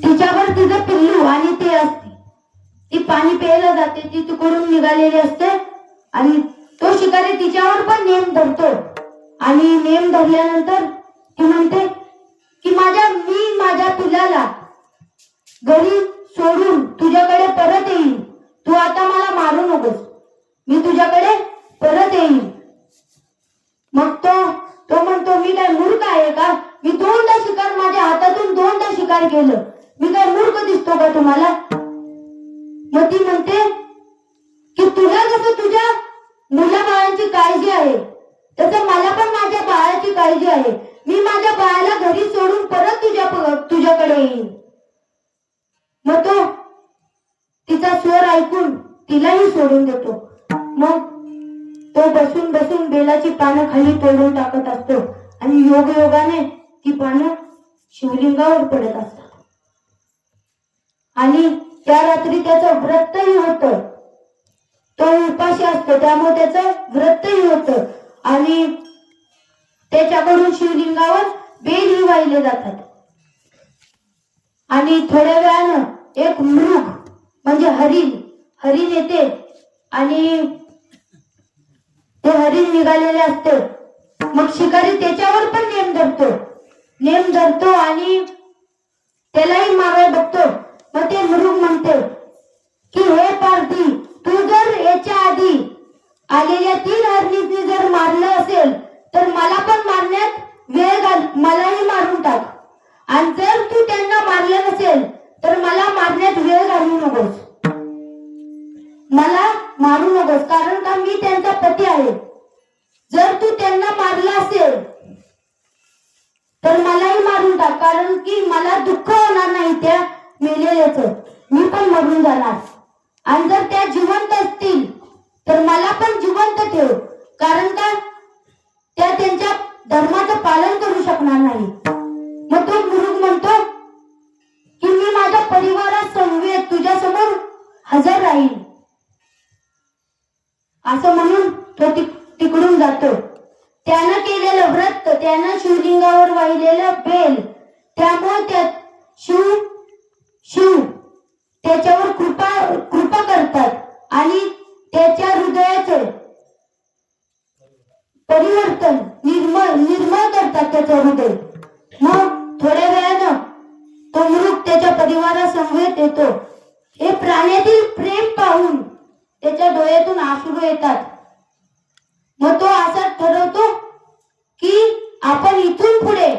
तिच्यावर तिचं पिल्लू आणि ती असते. ती पाणी प्यायला जाते, ती तिकडून निघालेली असते आणि तो शिकारी तिच्यावर पण नेम धरतो आणि नेम धरल्यानंतर ती म्हणते की मी माझ्या पिल्लाला घरी सोडून तुझ्याकडे परत येईल, तू आता मला मारू नकोस, मी तुझ्याकडे परत येईल. मग तो म्हणतो मी काय मूर्ख आहे का? मी दोनदा शिकार माझ्या हातातून दोनदा शिकार केलं, मी काय मूर्ख दिसतो का तुम्हाला? मग ती म्हणते की तुला जसं तुझ्या मुलाबाळांची काळजी आहे तसं मला पण माझ्या बाळाची काळजी आहे, मी माझ्या बाळाला घरी सोडून परत तुझ्याकडे येईल. मग तो तिचा स्वर ऐकून तिलाही सोडून देतो. मग तो बसून बसून बेलाची पानं खाली तोडून टाकत असतो आणि योगाने ती पानं शिवलिंगावर पडत असतात आणि त्या रात्री त्याचं व्रतही होतं. तो उपाशी असतो त्यामुळे त्याचं व्रतही होतं आणि त्याच्याकडून शिवलिंगावर बेलही वाहिले जातात. आणि थोड्या वेळानं एक मृग म्हणजे हरिण येते आणि ते हरिण निघालेले असते. मग शिकारी त्याच्यावर पण नेम धरतो आणि त्यालाही मारायला बघतो. मग ते मृग म्हणते की हे पार्थी, तू जर याच्या आधी आलेल्या 3 हरणींनी जर मारलं असेल तर मला पण मारण्यात वेळ घाल, मलाही मारून टाक, आणि जर तू त्यांना मारलं नसेल तर मला मारण्यात वेळ घालू नकोस, मला मारू नकोस, कारण का मी त्यांचा पती आहे. जर तू त्यांना मारलं असेल तर मलाही मारून टाक, कारण की मला दुःख होणार नाही त्या मेलेल्याचं, मी पण मरून जाणार. आणि जर त्या जिवंत असतील तर मला पण जिवंत ठेव, कारण का त्या त्यांच्या धर्माचं पालन करू शकणार नाही. मग तो मृग म्हणतो की मी माझ्या परिवारासमवेत तुझ्या समोर हजर राहील, असं म्हणून तो तिकडून जातो. त्यानं केलेलं व्रत, त्यानं शिवलिंगावर वाहिलेलं बेल, त्यामुळे शिव त्याच्यावर कृपा करतात आणि त्याच्या हृदयाचे परिवर्तन निर्मळ करतात त्याचं हृदय. मग थोड्या वेळानं तो मृग त्याच्या परिवारासमवेत येतो. हे प्राण्यातील प्रेम पाहून त्याच्या डोळ्यातून अश्रू येतात. मग तो असा ठरवतो की आपण इथून पुढे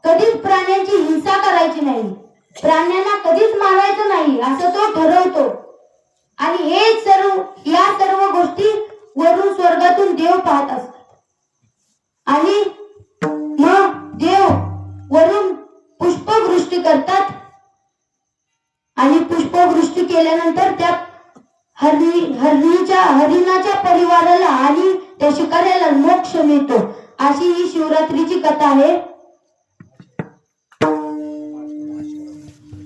कधीच प्राण्यांची हिंसा करायची नाही, प्राण्यांना कधीच मारायचं नाही, असं तो ठरवतो. आणि या सर्व गोष्टी वरून स्वर्गातून देव पाहत असतात आणि मग देव वरून पुष्पवृष्टी करतात आणि पुष्पवृष्टी केल्यानंतर त्या हरिणाच्या परिवाराला आणि त्या शिकाऱ्याला मोक्ष मिळतो. अशी ही शिवरात्रीची कथा आहे.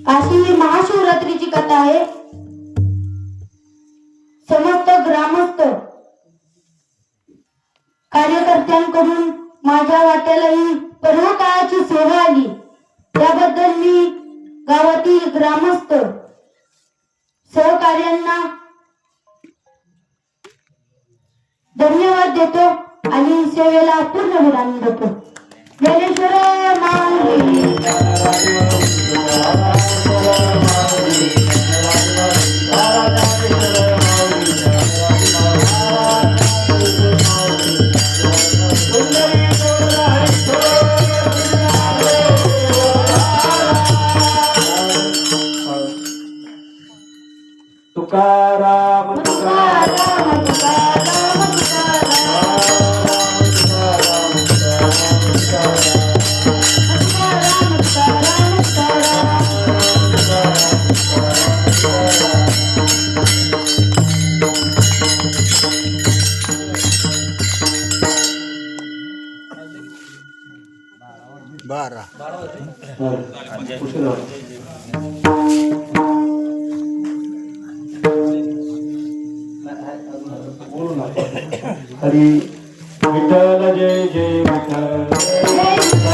अशी ही महाशिवरात्रीची कथा आहे. समस्त ग्रामस्थ कार्यकर्त्यांकडून माझ्या वाट्याला ही पर्व काळाची सेवा आली, त्याबद्दल मी गावातील ग्रामस्थ सहकार्यांना धन्यवाद देतो आणि सेवेला पूर्ण विराम देतो. ज्ञानेश्वर माऊली
तुकाराम तुकाराम
तुकाराम
उशीर झाला. बोलू ना. हरी विठ्ठल जय जय विठ्ठल
जय